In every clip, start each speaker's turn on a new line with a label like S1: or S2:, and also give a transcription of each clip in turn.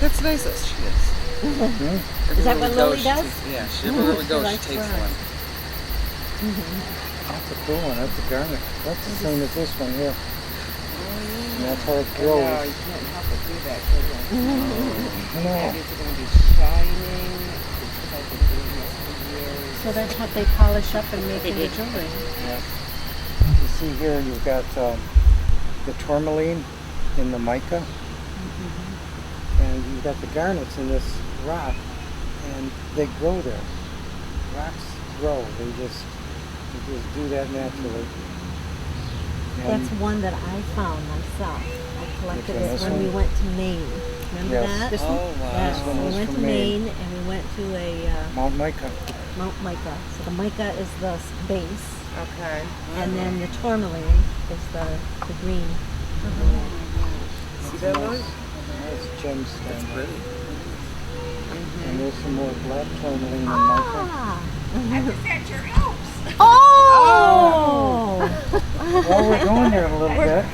S1: That's nice that she is.
S2: Is that what Lily does?
S1: Yeah, everywhere we go, she takes one.
S3: That's a cool one. That's a garnet. That's the same as this one here. And that's how it
S4: No,
S3: grows.
S4: you can't help but do that, can you?
S3: I know.
S4: Is it going to be shining? Because I've been doing this for years.
S2: So that's what they polish up and make into jewelry.
S3: Yeah. You see here, you've got the tourmaline in the mica, and you've got the garnets in this rock, and they grow there. Rocks grow. They just do that naturally. And
S2: That's one that I found myself. I collected
S3: Which one,
S2: it
S3: this
S2: when we
S3: one?
S2: went to Maine. Remember
S3: Yes.
S2: that?
S1: Oh, wow.
S2: Yes,
S3: This one
S2: we
S3: was
S2: went
S3: from
S2: to
S3: Maine.
S2: Maine and we went to a
S3: Mount Mica.
S2: Mount Mica. So the mica is the base,
S4: Okay.
S2: and then the tourmaline is the green.
S4: See that one?
S3: That's gemstone.
S1: That's pretty.
S3: And there's some more black tourmaline in mica.
S2: Ah!
S5: I was at your house.
S2: Oh!
S3: Well, we're going there in a little bit.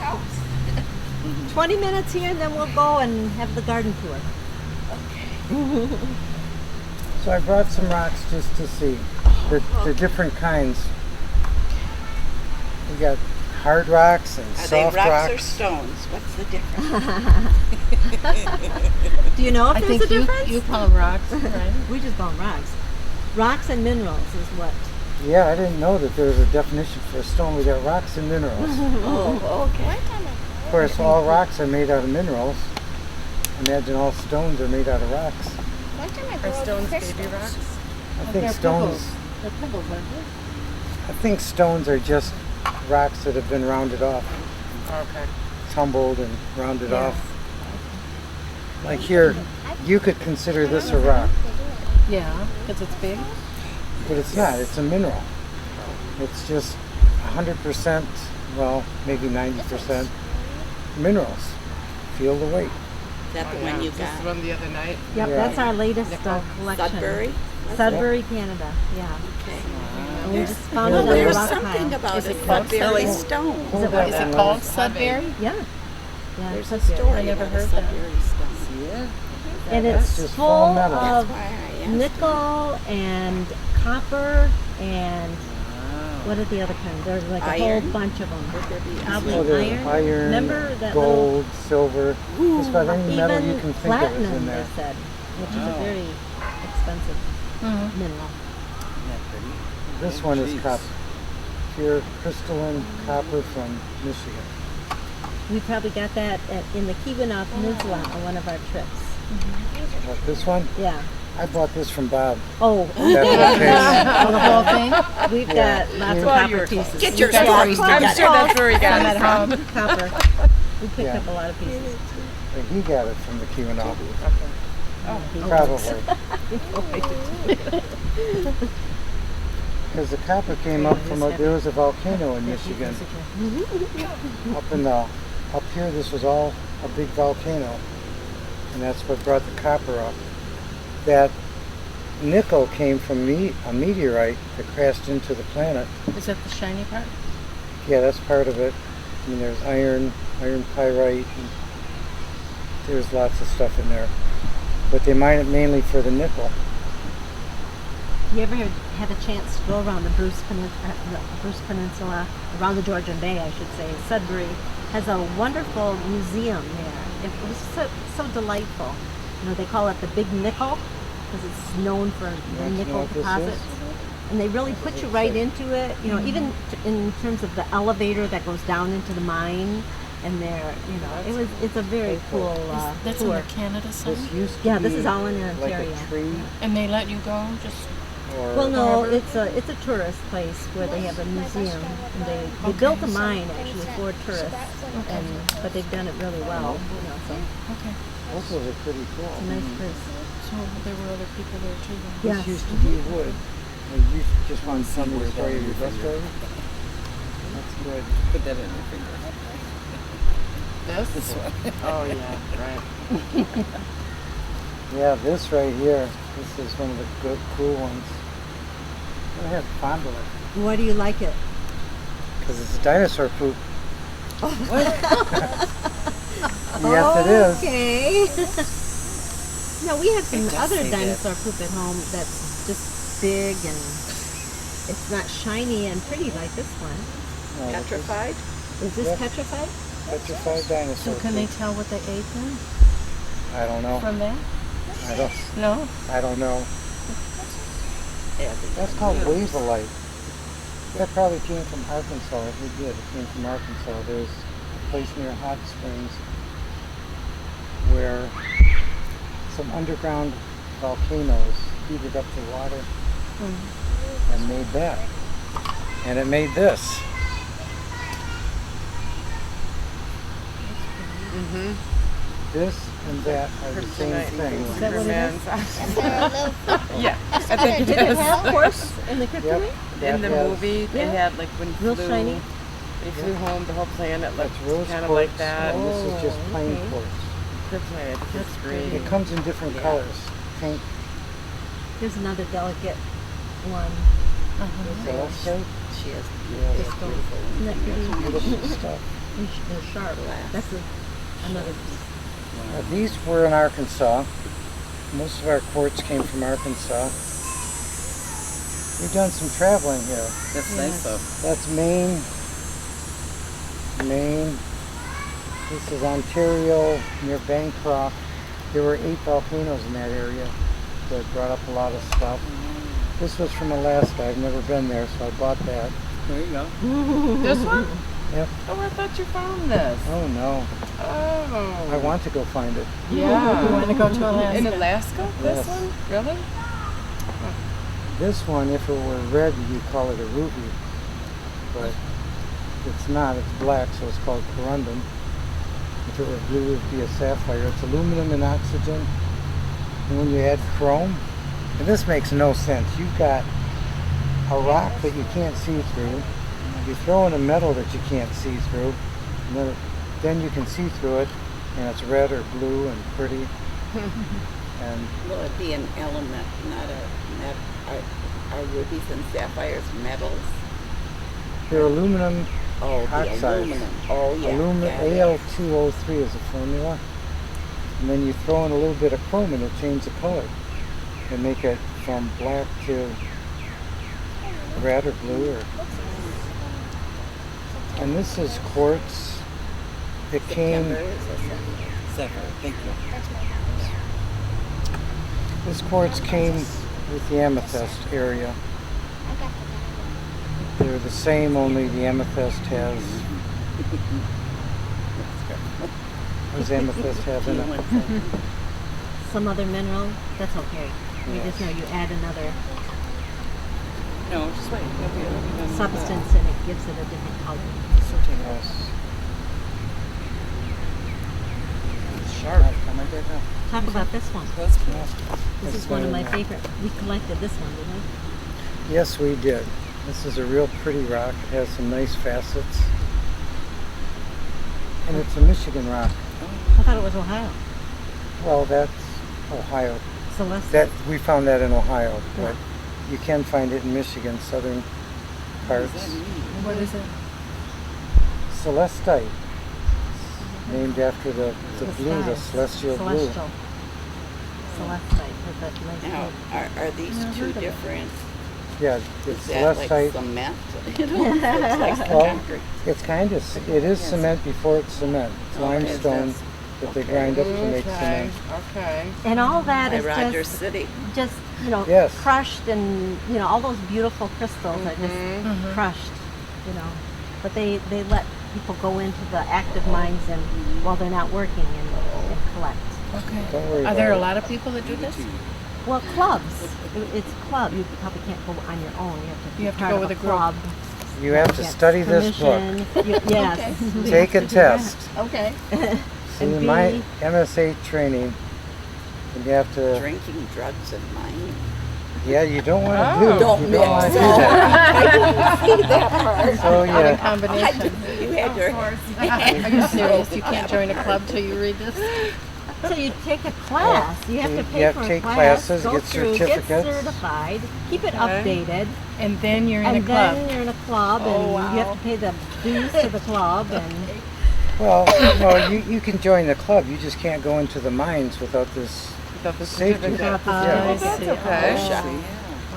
S2: 20 minutes here, and then we'll go and have the garden tour.
S3: So I brought some rocks just to see the different kinds. We got hard rocks and
S5: Are they
S3: soft
S5: rocks or
S3: rocks.
S5: stones? What's the difference?
S2: Do you know if
S6: I
S2: there's
S6: think
S2: a difference?
S6: you call them rocks, right?
S2: We just call them rocks. Rocks and minerals is what.
S3: Yeah, I didn't know that there was a definition for a stone. We got rocks and minerals.
S5: Oh, okay.
S3: Of course, all rocks are made out of minerals. Imagine all stones are made out of rocks.
S5: One time I
S4: Are
S5: grew up
S4: stones
S5: crystals.
S4: baby rocks?
S3: I think stones.
S2: They're pebbles, aren't
S3: I think stones are just rocks that have been rounded off,
S4: Okay.
S3: tumbled and rounded off. Like here, you could consider this a rock,
S6: Yeah, because it's big.
S3: but it's not. It's a mineral. It's just 100%, well, maybe 90% minerals. Feel the weight.
S5: Is that the one you
S4: This is
S5: got?
S4: one the other night.
S2: Yep,
S3: Yeah.
S2: that's our latest collection.
S5: Sudbury?
S2: Sudbury, Canada. Yeah.
S5: Okay.
S2: And we just found
S5: Well,
S2: it on the
S5: there's
S2: rock
S5: something
S2: pile.
S5: about
S6: Is
S5: a
S6: it called
S5: Sudbury
S6: Sudbury?
S5: stone.
S3: Hold that
S6: Is
S3: one,
S6: it called
S3: Liz.
S6: Sudbury?
S2: Yeah. Yeah.
S5: There's a
S2: Sudbury.
S5: story
S6: I never
S5: about
S6: heard
S5: a
S6: that.
S5: Sudbury stone.
S1: Yeah.
S2: And
S3: That's
S2: it's
S3: just
S2: full
S3: full of metal.
S2: of
S5: Why I asked.
S2: nickel and copper and
S1: Wow.
S2: what are the other kinds? There's like a
S5: Iron.
S2: whole bunch of them.
S5: Would there be
S2: Probably
S3: Oh, there's
S2: iron.
S3: iron,
S2: Remember that
S3: gold, silver. Just about any metal
S2: even
S3: you can think of is
S2: platinum,
S3: in
S2: they
S3: there.
S2: said, which is a
S1: Wow.
S2: very expensive
S6: Mm-hmm.
S2: mineral.
S1: Isn't that pretty?
S3: This one is
S1: Jeez.
S3: copper. Pure crystalline copper from Michigan.
S2: We probably got that in the Keweenaw Peninsula on one of our trips.
S3: What, this one?
S2: Yeah.
S3: I bought this from Bob.
S2: Oh,
S3: That's
S6: Oh, the whole thing?
S2: we've
S3: Yeah.
S2: got lots of
S3: Well,
S2: copper pieces.
S5: Get your
S2: We've got
S5: stories
S2: lots of
S4: I'm sure that's where he got it
S2: copper.
S4: from.
S2: Copper. We picked
S3: Yeah.
S2: up a lot of pieces.
S3: But he got it from the Keweenaw.
S2: He
S3: Probably. Because the copper came up from there was a volcano in Michigan. Up here, this was all a big volcano, and that's what brought the copper up. That nickel came from a meteorite that crashed into the planet.
S6: Is that the shiny part?
S3: Yeah, that's part of it. I mean, there's iron pyrite, and there's lots of stuff in there. But they mine it mainly for the nickel.
S2: You ever had a chance to go around the Bruce Peninsula, around the Georgian Bay, I should say? Sudbury has a wonderful museum there. It was so delightful. You know, they call it the Big Nickel because it's known for the
S3: want to know
S2: nickel
S3: what this
S2: deposits.
S3: is?
S2: And they really put you right into it. You know, even in terms of the elevator that goes down into the mine, and there, you know, it's a very cool
S6: That's in
S2: tour.
S6: the Canada side?
S3: This used to
S2: Yeah,
S3: be
S2: this is all in
S3: like
S2: Ontario.
S3: a tree
S6: And they let you go? Just
S3: or
S2: Well, no,
S6: Harbor?
S2: it's a tourist place where they have a museum. And they built a mine actually for tourists, but they've done it really well. You know, so
S6: okay.
S3: Those are pretty cool.
S2: it's a nice place.
S6: So there were other people there too then?
S2: Yes.
S3: This used to be wood. You just want to tell me the story of your bus driver? That's good.
S1: Put that in your finger.
S4: This?
S1: This one.
S4: Oh, yeah, right.
S3: Yeah, this right here. This is one of the good, cool ones. Go ahead, fondle it.
S2: Why do you like it?
S3: Because it's dinosaur poop. Yes, it is.
S2: Okay. No, we have some
S1: It does
S2: other
S1: say that.
S2: dinosaur poop at home that's just big and it's not shiny and pretty like this one.
S3: No, this is
S5: Petrified?
S2: Is this
S3: Yep.
S2: petrified?
S3: Petrified dinosaur.
S6: So can they
S3: poop.
S6: tell what they ate then
S3: I don't know.
S6: from that? No?
S3: I don't know.
S5: Yeah,
S3: That's called wavelite. That probably came from Arkansas. It did. It came from Arkansas. There's a place near Hot Springs where some underground volcanoes heated up the water and made that. And it made this.
S4: Mm-hmm.
S3: This and that are the same thing.
S2: Is that what it is?
S4: Yeah, I think it
S2: Did it
S4: is.
S2: have horse in the
S3: Yep.
S2: kryptonite?
S4: In the
S3: That has-
S4: movie, they
S2: Yeah.
S4: had like when
S2: Real
S4: flew,
S2: shiny?
S4: they flew home, the whole planet looked
S3: That's rose
S4: kind of
S3: quartz,
S4: like that.
S3: and this is just
S2: Oh,
S3: plain
S2: okay.
S3: quartz.
S4: Kryptonite, I think
S2: That's
S4: it's
S2: pretty.
S4: green.
S3: It comes in different
S4: Yeah.
S3: colors. Pink,
S2: Here's another delicate one.
S3: celestite.
S5: she has
S3: Yeah,
S5: beautiful.
S2: Isn't that pretty?
S3: beautiful stuff.
S2: They're sharp.
S5: Glass.
S2: That's another piece.
S3: These were in Arkansas. Most of our quartz came from Arkansas. We've done some traveling here.
S1: That's
S2: Yeah.
S1: nice though.
S3: That's Maine. Maine. This is Ontario near Bancroft. There were 8 volcanoes in that area that brought up a lot of stuff. This was from Alaska. I've never been there, so I bought that.
S1: There you go.
S4: This one?
S3: Yep.
S4: Oh, I thought you found this.
S3: Oh no.
S4: Oh.
S3: I want to go find it.
S4: Yeah.
S6: You want to go to Alaska?
S4: In Alaska? This
S3: Yes.
S4: one? Really?
S3: This one, if it were red, you'd call it a ruby. But it's not. It's black, so it's called corundum. If it were blue, it would be a sapphire. It's aluminum and oxygen. And when you add chrome, and this makes no sense. You've got a rock that you can't see through. You throw in a metal that you can't see through. And then you can see through it, and it's red or blue and pretty. And
S5: Will it be an element, not are rubies and sapphires metals?
S3: they're aluminum.
S5: Oh, the
S3: Oxides.
S5: aluminum. Oh, yeah.
S3: Aluminum
S5: got it.
S3: Al2O3 is a formula. And then you throw in a little bit of chrome and it'll change the color. And make it from black to red or blue. And this is quartz. It came,
S5: September is a
S1: Sapphire. Thank you.
S3: this quartz came with the amethyst area. They're the same, only the amethyst has, what does amethyst have in it?
S2: Some other mineral. That's okay. You just know you add another
S1: No, just wait. It'll be done.
S2: substance and it gives it a different color.
S3: Yes.
S1: Sharp. I'm right there now.
S2: Talk about this one.
S1: That's cool.
S2: This is
S3: It's
S2: one of my
S3: very-
S2: favorite. We collected this one, didn't we?
S3: Yes, we did. This is a real pretty rock. It has some nice facets. And it's a Michigan rock.
S2: I thought it was Ohio.
S3: Well, that's Ohio.
S2: Celeste.
S3: That we found that in Ohio, but you can find it in Michigan, southern parts.
S6: What is it?
S3: Celestite, named after the blue, the
S2: stars.
S3: celestial blue.
S2: Celestial. Celestite with that nice
S5: Now,
S2: blue.
S5: are these
S2: Yeah, I've
S5: two
S2: heard of it.
S5: different?
S3: Yeah,
S5: Is
S3: it's
S5: that like
S3: celestite.
S5: cement? You know, it's like some
S3: Well,
S5: concrete.
S3: it's kind of, it is cement before it's cement. It's
S5: Oh,
S3: limestone
S5: it's
S3: that they
S5: okay.
S3: grind up to make
S4: Okay.
S3: cement.
S4: Okay.
S2: And all that
S5: By
S2: is
S5: Rogers
S2: just,
S5: City.
S2: you know,
S3: Yes.
S2: crushed and, you know, all those beautiful crystals are just
S6: Mhm.
S2: crushed, you know. But they let people go into the active mines and while they're not working and collect.
S6: Okay.
S3: Don't worry
S6: Are there a
S3: about
S6: lot of people that do this?
S2: Well, clubs. It's a club. You probably can't go on your own. You have to be
S6: You have to
S2: part
S6: go
S2: of
S6: with
S2: a
S6: a group.
S2: club.
S3: it. You have to
S2: Get
S3: study this book.
S2: permission. Yes. You
S3: Take
S2: have
S3: a
S2: to do that.
S3: test.
S2: Okay.
S3: See,
S2: And
S3: in my
S2: be-
S3: MSA training, and you have to,
S5: Drinking drugs and mining.
S3: yeah, you don't want to
S4: Oh.
S3: do.
S5: Don't
S3: you don't want
S5: mix.
S3: to do that.
S5: I didn't see that part.
S3: So
S6: In
S3: yeah,
S6: combination.
S5: You had your.
S6: Are you serious? You can't join a club till you read this?
S2: So you take a class. You have to
S3: you
S2: pay
S3: have
S2: for
S3: to
S2: a
S3: take
S2: class,
S3: classes,
S2: go
S3: get
S2: through,
S3: certificates.
S2: get certified, keep it
S4: Okay.
S2: updated,
S6: And then you're in
S2: and
S6: a club.
S2: then you're in a club,
S4: Oh,
S2: and you
S4: wow.
S2: have to pay the dues to the club, and
S3: well, you can join the club. You just can't go into the mines without this
S4: The
S3: Safety.
S4: certificate.
S3: Yeah.
S4: That's
S6: see.
S4: okay.
S5: Yeah.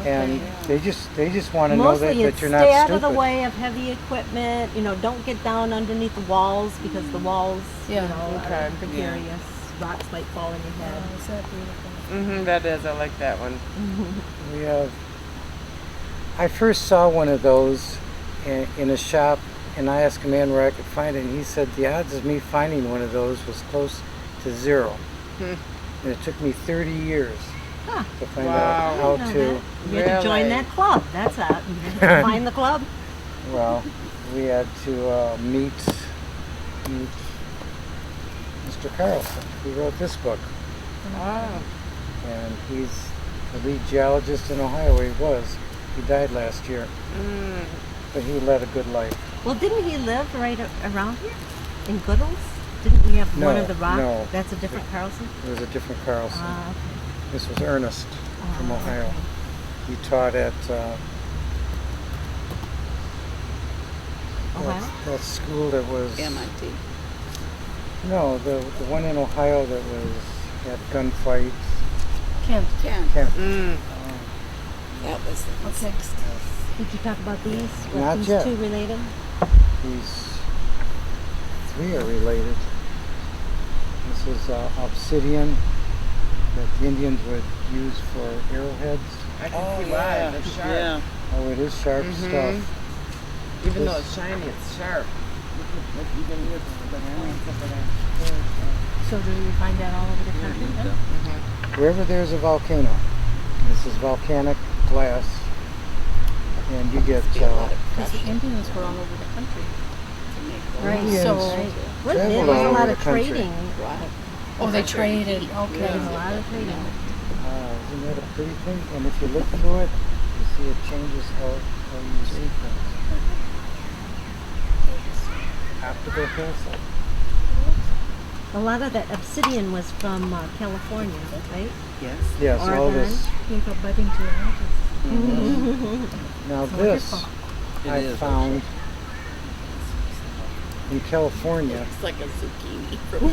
S3: And they just want to know
S2: Mostly
S3: that
S2: it's
S3: you're
S2: stay
S3: not
S2: out
S3: stupid.
S2: of the way of heavy equipment. You know, don't get down underneath the walls because the walls,
S6: Yeah.
S2: you know,
S4: Okay.
S2: are precarious. Rocks might fall on your head.
S6: Oh, is that beautiful?
S4: That is. I like that one.
S3: We have. I first saw one of those in a shop, and I asked a man where I could find it, and he said the odds of me finding one of those was close to 0. And it took me 30 years
S2: Huh.
S3: to find
S4: Wow.
S3: out how
S2: I didn't know
S3: to.
S2: that. You had to join
S4: Really?
S2: that club. That's it. You had to find the club.
S3: Well, we had to meet Mr. Carlson, who wrote this book,
S4: Oh.
S3: and he's the lead geologist in Ohio. He was. He died last year, but he led a good life.
S2: Well, didn't he live right around here in Goodles? Didn't we have one
S3: No,
S2: of the rock?
S3: no.
S2: That's a different Carlson.
S3: It was a different Carlson.
S2: Ah, okay.
S3: This was Ernest from
S2: Ah,
S3: Ohio.
S2: okay.
S3: He taught at
S2: Ohio?
S3: that school that was
S5: MIT.
S3: no the one in Ohio that was had gunfights.
S6: Kent.
S5: Kent.
S3: Kent.
S5: That was the
S6: Okay.
S2: Did you talk about these? Were
S3: Not
S2: these
S3: yet.
S2: two related?
S3: These 3 are related. This is obsidian that the Indians would use for arrowheads.
S4: I can see why. They're sharp.
S1: Yeah.
S3: Oh, it is sharp stuff.
S4: Even though
S3: This-
S4: it's shiny, it's sharp.
S2: So do you find that all over the country then?
S3: Wherever there's a volcano, this is volcanic glass, and you get
S5: a lot of
S6: Because the
S5: pressure
S6: Indians were all over the country.
S5: to make those.
S6: Right.
S3: Indians
S6: So.
S2: Well, there
S3: traveled
S2: was
S3: all
S2: a
S3: over
S2: lot
S3: the
S2: of
S3: country.
S2: trading.
S5: Wow.
S6: Oh, they traded.
S2: There
S6: Okay.
S2: was a lot of trading.
S3: Isn't that a pretty thing? And if you look through it, you see it changes how you see things. Optical castle.
S2: A lot of that obsidian was from California, right?
S1: Yes.
S3: Yes, all
S2: Oregon.
S3: this.
S6: You're a budding geologist.
S3: Now this
S1: It
S3: I
S1: is,
S3: found in California.
S5: It's like a zucchini from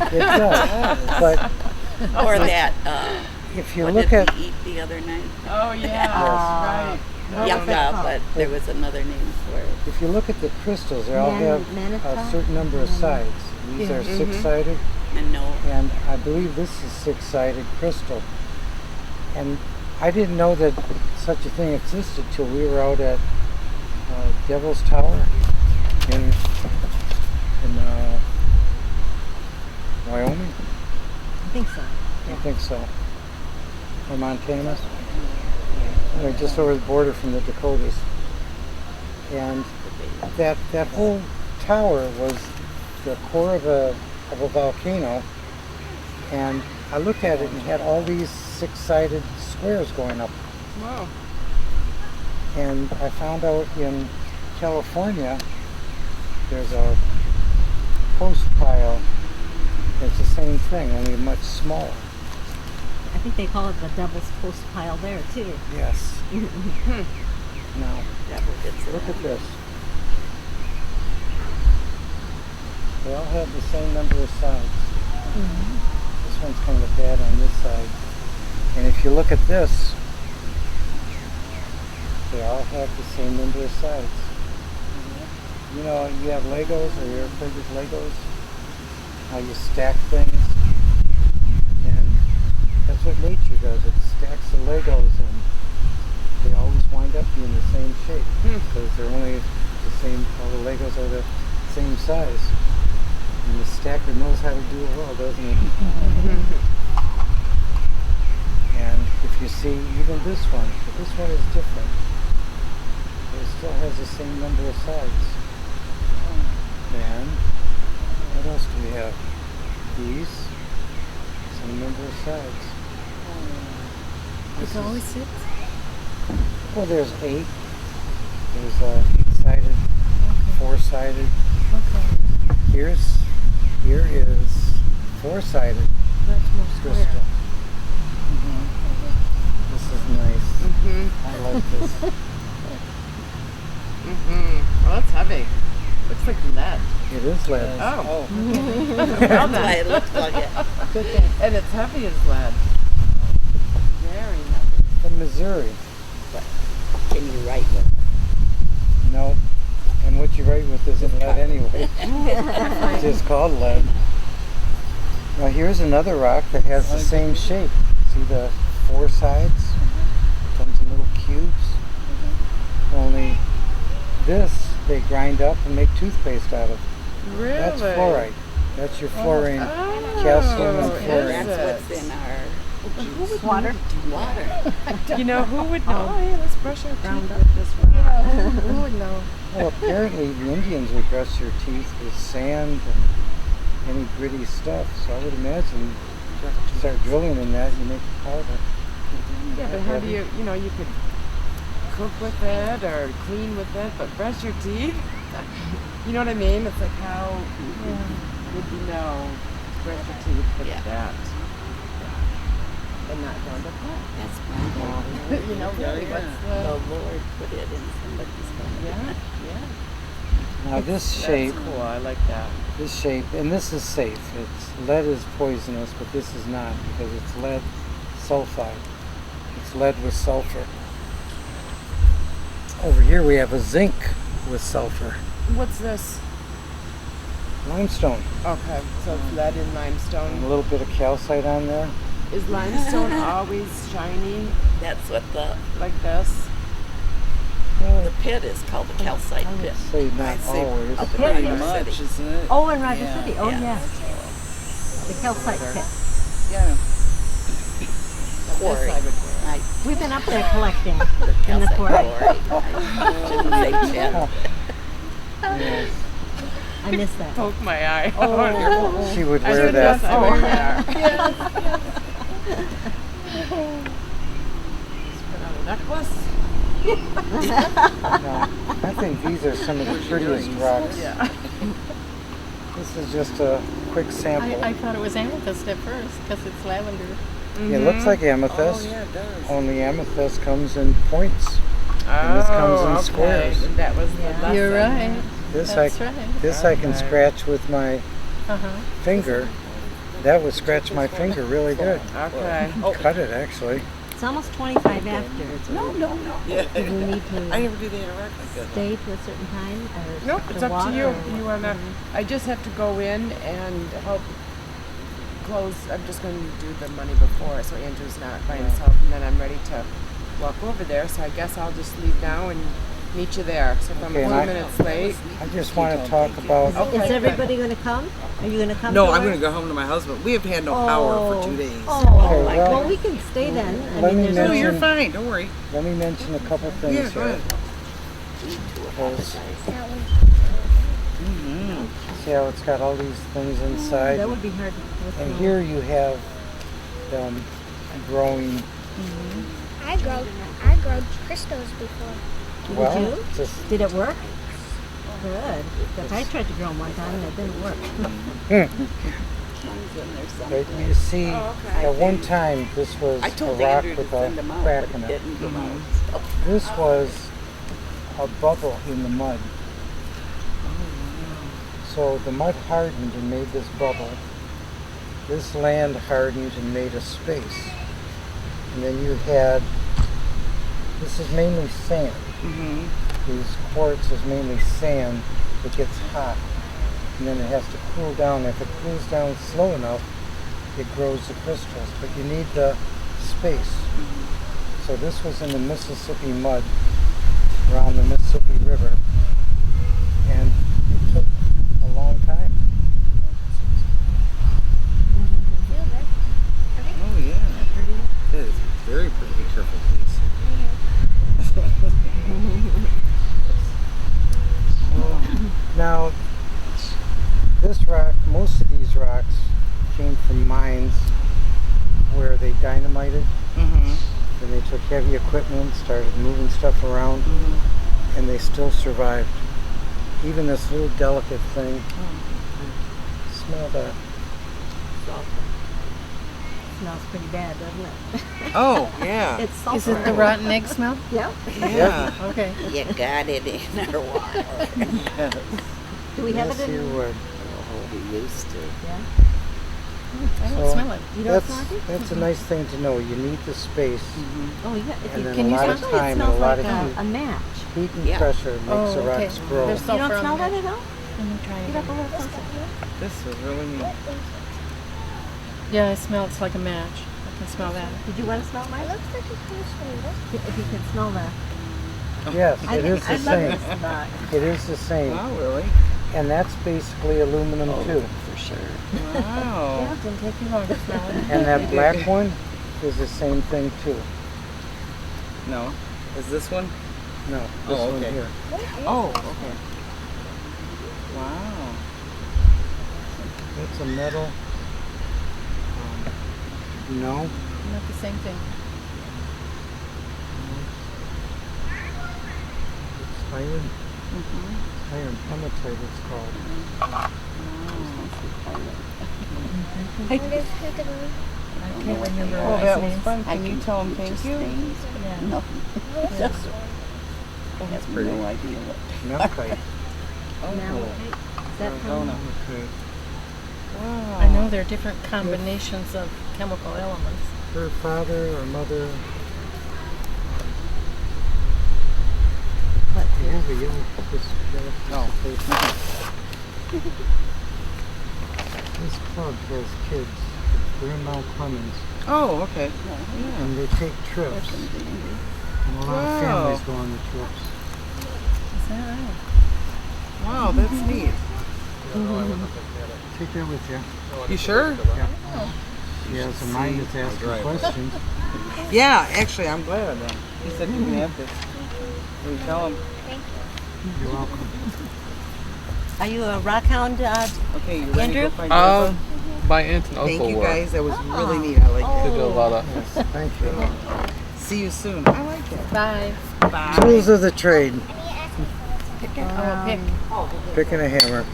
S3: It does, but
S5: or that.
S3: if you
S5: What
S3: look
S5: did
S3: at
S5: we eat the other night?
S4: Oh, yeah. Right.
S2: What was it
S5: Yucca,
S2: called?
S5: but there was another name for it.
S3: if you look at the crystals, they all have
S2: Manita?
S3: a certain number of sides. These
S6: Yeah.
S3: are 6-sided,
S5: And no,
S3: and I believe this is 6-sided crystal. And I didn't know that such a thing existed till we were out at Devil's Tower in Wyoming.
S2: I think so.
S3: I think so. Or Montana. Anyway, just over the border from the Dakotas. And that whole tower was the core of a volcano. And I looked at it and it had all these 6-sided squares going up.
S4: Wow.
S3: And I found out in California there's a post pile that's the same thing, only much smaller.
S2: I think they call it the Devil's Post pile there too.
S3: Yes. Now,
S5: devil gets
S3: look
S5: it.
S3: at this. They all have the same number of sides. This one's kind of bad on this side. And if you look at this, they all have the same number of sides. You know, you have Legos, or you're played with Legos, how you stack things. And that's what nature does. It stacks the Legos and they always wind up being the same shape because they're only the same, all the Legos are the same size. And the stacker knows how to do it well, doesn't he? And if you see even this one, but this one is different. It still has the same number of sides. And what else do we have? These, same number of sides. This
S6: It's always 6?
S3: well, there's 8. There's 8-sided, 4-sided.
S6: Okay.
S3: Here is 4-sided
S6: That's more
S3: crystal.
S6: square.
S3: This is nice. I like this.
S4: Well, that's heavy. Looks like lead.
S3: It is lead.
S4: Oh.
S5: That's why it looks like it.
S2: Good thing.
S4: And it's heavy as lead. Very heavy.
S3: From Missouri.
S5: Can you write with?
S3: No. And what you write with isn't lead anyway. It's just called lead. Now here's another rock that has the same shape. See the four sides? Comes in little cubes. Only this they grind up and make toothpaste out of.
S4: Really?
S3: That's fluoride. That's your fluorine, calcium and
S4: is
S3: fluorine.
S5: That's what's in our
S2: Water.
S5: water.
S4: You know, who would know? Oh, yeah, let's brush our
S2: Ground
S4: teeth
S2: up.
S4: with this rock. Yeah, who would know?
S3: Well, apparently the Indians would brush their teeth with sand and any gritty stuff. So I would imagine you start drilling in that, you make powder.
S4: Yeah, but how do you, you know, you could cook with it or clean with it, but brush your teeth? You know what I mean? It's like how would you know to brush your teeth with that? And not going to pot.
S5: That's my
S6: You know, really, what's
S5: The
S6: the...
S5: Lord put it in somebody's mouth.
S4: Yeah, yeah.
S3: Now this shape,
S4: That's cool. I like that.
S3: this shape, and this is safe. It's lead is poisonous, but this is not because it's lead sulfide. It's lead with sulfur. Over here we have a zinc with sulfur.
S4: What's this?
S3: Limestone.
S4: Okay, so it's lead in
S3: And a
S4: limestone.
S3: little bit of calcite on there.
S4: Is limestone always shiny
S5: That's what the
S4: like this?
S5: pit is called, the calcite pit.
S3: Say not always.
S5: Up in
S1: Pretty
S5: Roger
S1: much,
S5: City.
S1: isn't it?
S2: Oh, in Roger
S1: Yeah.
S2: City. Oh,
S5: Yeah.
S2: yes. The calcite pit.
S1: Yeah.
S5: Quarry.
S4: This I would wear.
S5: I
S2: We've been up there collecting in the
S5: calcite
S2: quarry.
S5: I shouldn't say pit.
S3: Yes.
S2: I miss that.
S4: Poke my eye.
S2: Oh,
S3: She would
S4: I
S3: wear
S4: should
S3: that.
S4: I wear that. Put on a necklace.
S3: No, I think these are some of the prettiest rocks.
S4: Yeah.
S3: This is just a quick sample.
S6: I thought it was amethyst at first, because it's lavender.
S3: It looks like amethyst,
S1: Oh, yeah, it does.
S3: only amethyst comes in points.
S4: Oh,
S3: this comes in
S4: okay.
S3: squares.
S4: And that was the lesson.
S6: You're right.
S3: This
S6: That's
S3: I
S6: right.
S3: this I can
S4: Okay.
S3: scratch with my
S6: Uh-huh.
S3: finger. That would scratch my finger really good.
S4: Okay.
S3: Cut it actually.
S2: it's almost 25 after.
S5: No.
S1: Yeah.
S2: Do we need
S1: I
S2: to
S1: never do the interact like that.
S2: stay to a certain time? Or
S4: Nope, it's up
S2: walk,
S4: to you.
S2: or-
S4: You wanna? I just have to go in and help close. I'm just going to do the money before, so Andrew's not by himself, and then I'm ready to walk over there. So I guess I'll just leave now and meet you there. So if I'm
S3: Okay,
S4: a
S3: and
S4: few
S3: I-
S4: minutes late,
S3: I just want to talk about.
S4: Okay,
S2: Is
S4: good.
S2: everybody going to come? Are you going to come?
S1: No,
S2: to
S1: I'm
S2: it?
S1: going to go home to my husband. We have had no power for 2 days.
S2: Oh,
S3: Okay, well,
S2: well, we can stay then. I
S3: let
S2: mean,
S3: me
S2: there's
S1: No,
S3: mention-
S1: you're fine. Don't worry.
S3: Let me mention a couple things
S1: Yeah, go
S3: here.
S1: ahead.
S3: Because see how it's got all these things inside.
S2: that would be hard. with
S3: And
S2: the-
S3: here you have them growing.
S7: I grow crystals before.
S2: Did
S3: Well,
S2: you?
S3: just
S2: Did it work? Good. Because I tried to grow them one time and it didn't work.
S5: One's in there
S3: but
S5: somewhere.
S3: you see,
S4: Oh, okay.
S3: at one time this was
S5: I
S3: a
S5: told
S3: rock
S5: Andrew to
S3: with
S5: send
S3: a
S5: them out,
S3: crack
S5: but
S3: in
S5: it
S3: it.
S5: didn't come out. So,
S3: This was a bubble in the mud. So the mud hardened and made this bubble. This land hardened and made a space. And then you had, this is mainly sand. These quartz is mainly sand that gets hot. And then it has to cool down. If it cools down slow enough, it grows the crystals. But you need the space. So this was in the Mississippi mud around the Mississippi River. And it took a long time.
S1: Oh, yeah. That is very pretty. Be careful, please.
S3: Now, this rock, most of these rocks came from mines where they dynamited. And they took heavy equipment, started moving stuff around, and they still survived. Even this little delicate thing. Smell that.
S2: Smells pretty bad, doesn't it?
S1: Oh, yeah.
S2: It's sulfur.
S6: Is it the rotten egg smell?
S2: Yep.
S1: Yeah.
S6: Okay.
S5: you got it in our water.
S2: Do we have
S3: Yes,
S2: it in?
S3: you would.
S5: Oh, we used to.
S2: Yeah.
S6: I don't
S3: So
S6: smell it.
S2: You don't
S3: that's
S2: smell it?
S3: that's a nice thing to know. You need the space,
S2: Oh, yeah. If
S3: and
S2: you,
S3: then
S6: can
S3: a
S6: you
S3: lot of
S6: smell
S2: it
S3: time and a
S2: smells
S3: lot
S2: like
S3: of
S2: a match.
S3: heat and
S5: Yeah.
S3: pressure makes
S6: Oh,
S3: the
S6: okay.
S3: rocks grow.
S6: There's
S2: You
S6: sulfur
S2: don't
S6: on
S2: smell
S6: there.
S2: that at all?
S6: Let me try
S2: Get up a
S6: it.
S2: little closer.
S1: This is really neat.
S6: Yeah, it smells like a match. I can smell that.
S2: Did you want to smell
S7: It
S2: mine?
S7: looks like a cruise.
S2: If you can smell that.
S3: Yes,
S2: I
S3: it
S2: think
S3: is
S2: I
S3: the
S2: love
S3: same.
S2: this box.
S3: It is the same,
S1: Wow, really?
S3: and that's basically aluminum too.
S5: For sure.
S1: Wow.
S6: Yeah, it didn't take you long to smell it.
S3: And that black one is the same thing too.
S1: No. Is this one?
S3: No, this
S1: Oh,
S3: one
S1: okay.
S3: here.
S1: Oh, okay. Wow.
S3: It's a metal. No,
S6: Not the same thing.
S3: it's iron. Iron hematite it's called.
S7: And there's picking on.
S6: I can't remember
S1: Oh,
S6: all
S1: that
S6: these
S1: was
S6: names.
S1: fun. Can you tell them thank you?
S6: Yeah.
S5: No.
S6: Yeah.
S5: I have no idea what.
S3: Malachite.
S1: Oh,
S2: Now, is that from?
S1: Arizona.
S3: Okay.
S1: Wow.
S6: I know there are different combinations of chemical elements.
S3: Her father or mother.
S2: What?
S3: You have a yellow piece
S1: Oh.
S3: of paper. This club has kids. They're in Mount Clemens,
S1: Oh, okay. Yeah.
S3: and they take trips. And a lot of families go on the trips.
S6: Is that right?
S1: Wow, that's neat.
S3: Take that with you.
S1: You sure?
S3: Yeah. She has a mind that's asking questions.
S1: Yeah, actually, I'm glad. He said you can have this. Will you tell him?
S3: You're welcome.
S2: Are you a rock hound?
S1: Okay, you ready
S2: Andrew?
S1: to go find Grandpa?
S8: My aunt and uncle
S1: Thank you
S8: were.
S1: guys. That was really neat. I like
S8: They
S1: it.
S8: did a lot of.
S3: Yes, thank you.
S1: See you soon. I like it.
S6: Bye.
S1: Bye.
S3: Tools of the trade.
S6: Oh, pick.
S3: Picking a hammer.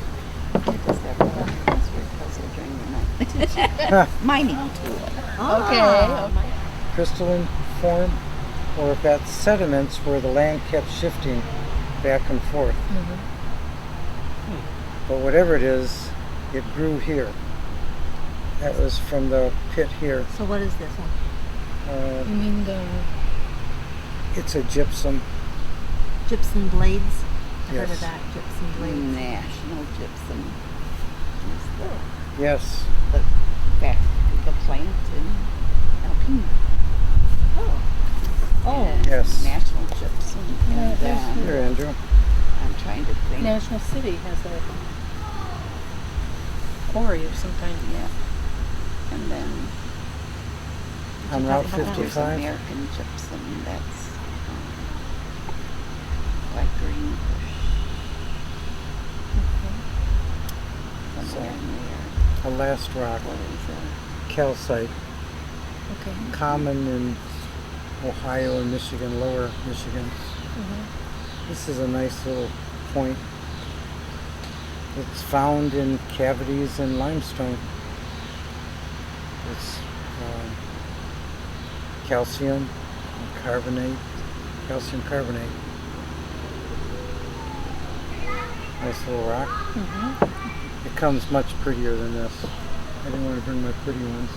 S5: Mining tool.
S6: Okay.
S3: Crystalline form, or if got sediments where the land kept shifting back and forth. But whatever it is, it grew here. That was from the pit here.
S2: So what is this one?
S6: You mean the
S3: It's a gypsum.
S2: Gypsum blades? I heard
S3: Yes.
S2: of that. Gypsum blades.
S5: National gypsum.
S3: Yes.
S5: Back the plant in Alpena.
S6: Oh,
S3: Yes.
S5: National gypsum. And
S3: Here, Andrew.
S5: I'm trying to think.
S6: National City has a quarry of some kind.
S5: Yeah. And then
S3: On Route
S2: talk about that?
S5: there's
S3: 55.
S5: American gypsum that's like green bush. Somewhere in there.
S3: A last rock.
S5: What is that?
S3: Calcite.
S6: Okay.
S3: Common in Ohio and Michigan, lower Michigan. This is a nice little point. It's found in cavities in limestone. It's calcium carbonate, calcium carbonate. Nice little rock. It comes much prettier than this. I didn't want to bring my pretty ones.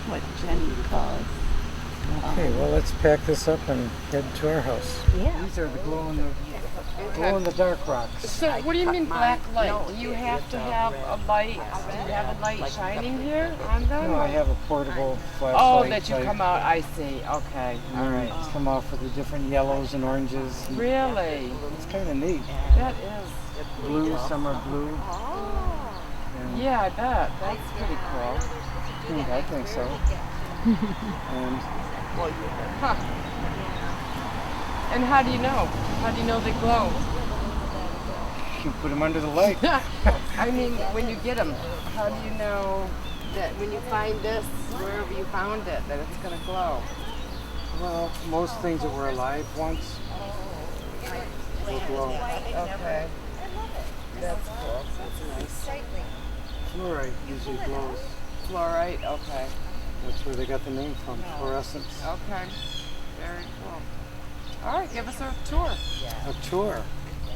S5: What Jenny calls.
S3: Okay, well let's pack this up and head to our house.
S2: Yeah.
S3: These are the glow in the dark rocks.
S4: So what do you mean black light? Do you have to have a light? Do you have a light shining here on them?
S3: No, I have a portable flashlight.
S4: Oh, that you come out. I see. Okay. All right.
S3: Come off with the different yellows and oranges.
S4: Really?
S3: It's kind of neat.
S4: That is.
S3: Blue, some are blue. And
S4: Yeah, I bet. That's pretty cool.
S3: I think so. And
S4: Huh. And how do you know? How do you know they glow?
S3: you put them under the light.
S4: I mean, when you get them, how do you know that when you find this, wherever you found it, that it's going to glow?
S3: Well, most things that were alive once will glow.
S4: Okay. That's cool. That's nice.
S3: Fluorite usually glows.
S4: Fluorite? Okay.
S3: That's where they got the name from, fluorescence.
S4: Okay. Very cool. All right, give us a tour.
S3: A tour.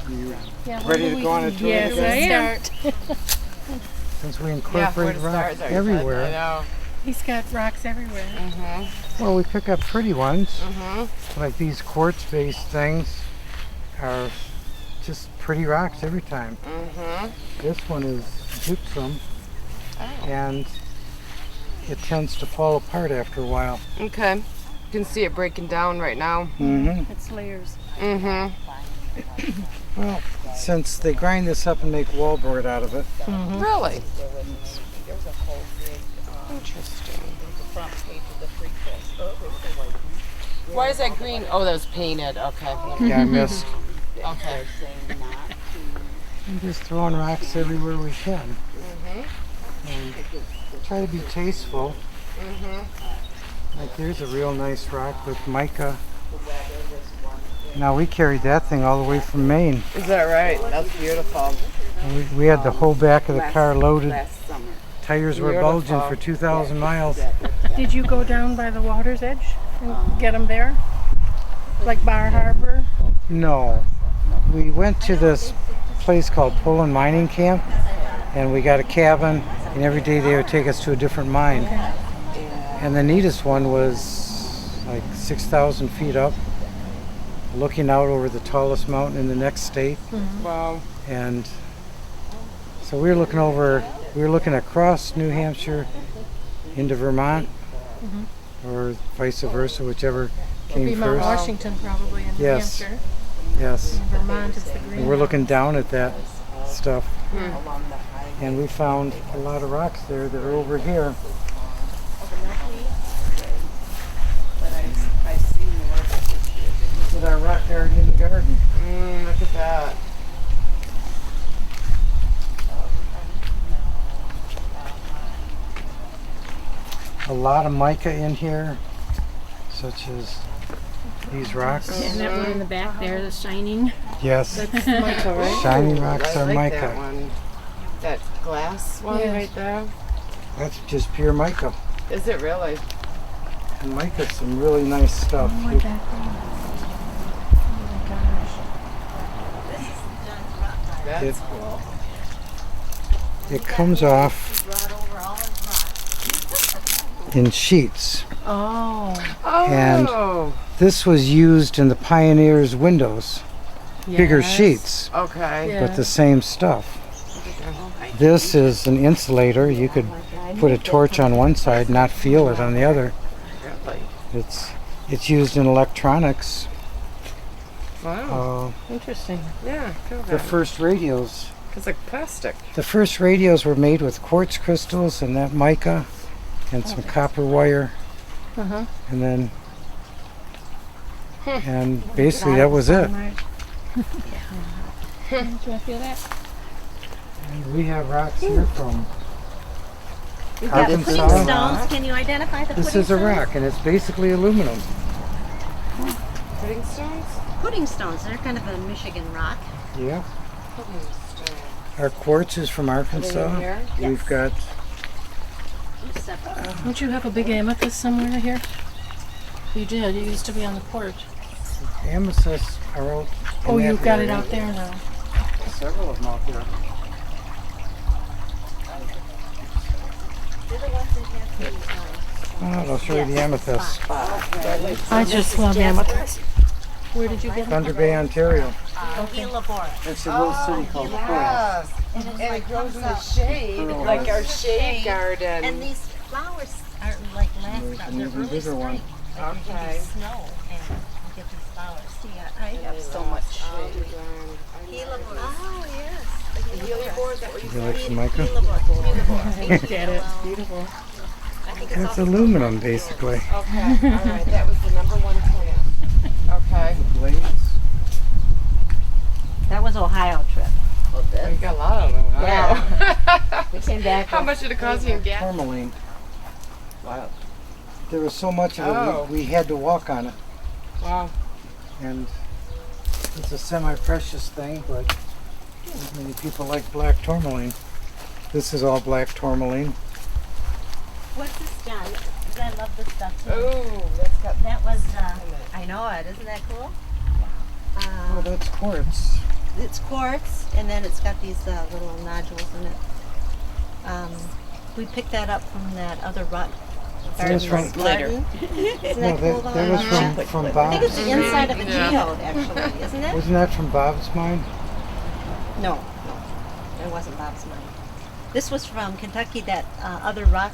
S3: You
S6: Yeah,
S3: ready to go on a tour?
S6: Yes,
S3: today?
S6: I am.
S3: Since we
S4: Yeah, where
S3: incorporate
S4: the
S3: rocks
S4: stars are. I
S3: everywhere.
S4: know.
S6: He's got rocks everywhere.
S3: Well, we pick up pretty ones.
S4: Mm-hmm.
S3: Like these quartz-based things are just pretty rocks every time.
S4: Mm-hmm.
S3: This one is gypsum,
S4: Oh.
S3: and it tends to fall apart after a while.
S4: Okay. You can see it breaking down right now.
S3: Mm-hmm.
S6: It's layers.
S4: Mm-hmm.
S3: Well, since they grind this up and make wallboard out of it,
S4: Really? Interesting. Why is that green? Oh, that was painted. Okay.
S3: yeah, I missed.
S4: Okay.
S3: We're just throwing rocks everywhere we can. And try to be tasteful. Like there's a real nice rock with mica. Now we carried that thing all the way from Maine.
S4: Is that right? That's beautiful.
S3: And we had the whole back of the car loaded.
S5: Last summer.
S3: Tires were
S4: Beautiful.
S3: bulging for 2,000 miles.
S6: Did you go down by the water's edge and get them there? Like Bar Harbor?
S3: No. We went to this place called Poland Mining Camp, and we got a cabin, and every day they would take us to a different mine. And the neatest one was like 6,000 feet up, looking out over the tallest mountain in the next state.
S4: Wow.
S3: And so we were looking across New Hampshire into Vermont, or vice versa, whichever came
S6: Be Mount
S3: first.
S6: Washington probably in New
S3: Yes.
S6: Hampshire.
S3: Yes.
S6: And Vermont is the green.
S3: And we're looking down at that stuff. And we found a lot of rocks there that are over here. Look at our rock garden in the garden.
S4: Look at that.
S3: A lot of mica in here, such as these rocks.
S6: And that one in the back there, the shining.
S3: Yes,
S6: That's mica, right?
S3: shiny rocks
S4: I
S3: are
S4: like that
S3: mica.
S4: one. That glass one
S6: Yes.
S4: right there.
S3: That's just pure mica.
S4: Is it really?
S3: And mica's some really nice stuff.
S6: Oh my God.
S4: That's
S3: It-
S4: cool.
S3: It comes off in sheets.
S6: Oh,
S3: And
S4: Oh.
S3: this was used in the Pioneer's windows. Bigger
S6: yes.
S3: sheets,
S4: Okay.
S6: Yeah.
S3: but the same stuff. This is an insulator. You could put a torch on one side, not feel it on the other.
S4: Really?
S3: It's used in electronics.
S4: Wow.
S6: Interesting.
S4: Yeah. Cool.
S3: The first radios.
S4: It's like plastic.
S3: The first radios were made with quartz crystals and that mica and some copper wire,
S6: Uh-huh.
S3: and then and basically that was it.
S6: Do I feel that?
S3: And we have rocks here from
S2: We've got pudding
S3: Arkansas.
S2: stones. Can you identify the
S3: This
S2: pudding
S3: is a
S2: stones?
S3: rock, and it's basically aluminum.
S4: Pudding stones?
S2: Pudding stones. They're kind of a Michigan rock.
S3: Yeah.
S4: Pudding stones.
S3: Our quartz is from Arkansas.
S4: here?
S3: We've got
S2: Oops, separate.
S6: Don't you have a big amethyst somewhere here? You did. You used to be on the porch.
S3: amethysts are out. in
S6: Oh,
S3: that
S6: you've got it
S3: area.
S6: out there now.
S3: Several of them out there. Oh, I'll show you the amethyst.
S6: I just love amethyst. Where did you get it?
S3: Thunder Bay, Ontario.
S2: Elabora.
S3: It's a little city called Pearl.
S4: Yes. And it grows in the shade, like our shade garden.
S2: And these flowers are like last
S3: There's
S2: about
S3: an
S2: they're
S3: even
S2: really
S3: bigger one.
S2: straight. Like you
S4: Okay.
S2: get snow and you get these flowers. See, I have so much shade. Elabora. Oh, yes.
S4: Heliobor, is that what you
S3: You like some mica?
S6: Look at it. It's beautiful.
S3: It's aluminum, basically.
S4: Okay, all right. That was the number one plant. Okay.
S3: Blades.
S2: That was Ohio trip.
S4: You got a lot of them.
S2: Yeah. We came back.
S4: How much did it cost you in gas?
S3: Tourmaline.
S4: Wow.
S3: There was so much of it,
S4: Oh.
S3: we had to walk on it.
S4: Wow.
S3: And it's a semi-precious thing, but many people like black tourmaline. This is all black tourmaline.
S2: What's this, John? I love this stuff too.
S4: Oh, that's got.
S2: That was, I know it. Isn't that cool?
S3: Oh, that's quartz.
S2: it's quartz, and then it's got these little nodules in it. We picked that up from that other rock
S3: That was
S2: garden.
S3: from-
S2: Garden. Isn't that cool?
S3: that was from
S2: I think
S3: Bob's.
S2: it's the inside of a geode, actually, isn't it?
S3: Wasn't that from Bob's mine?
S2: No, it wasn't Bob's mine. This was from Kentucky. That other rock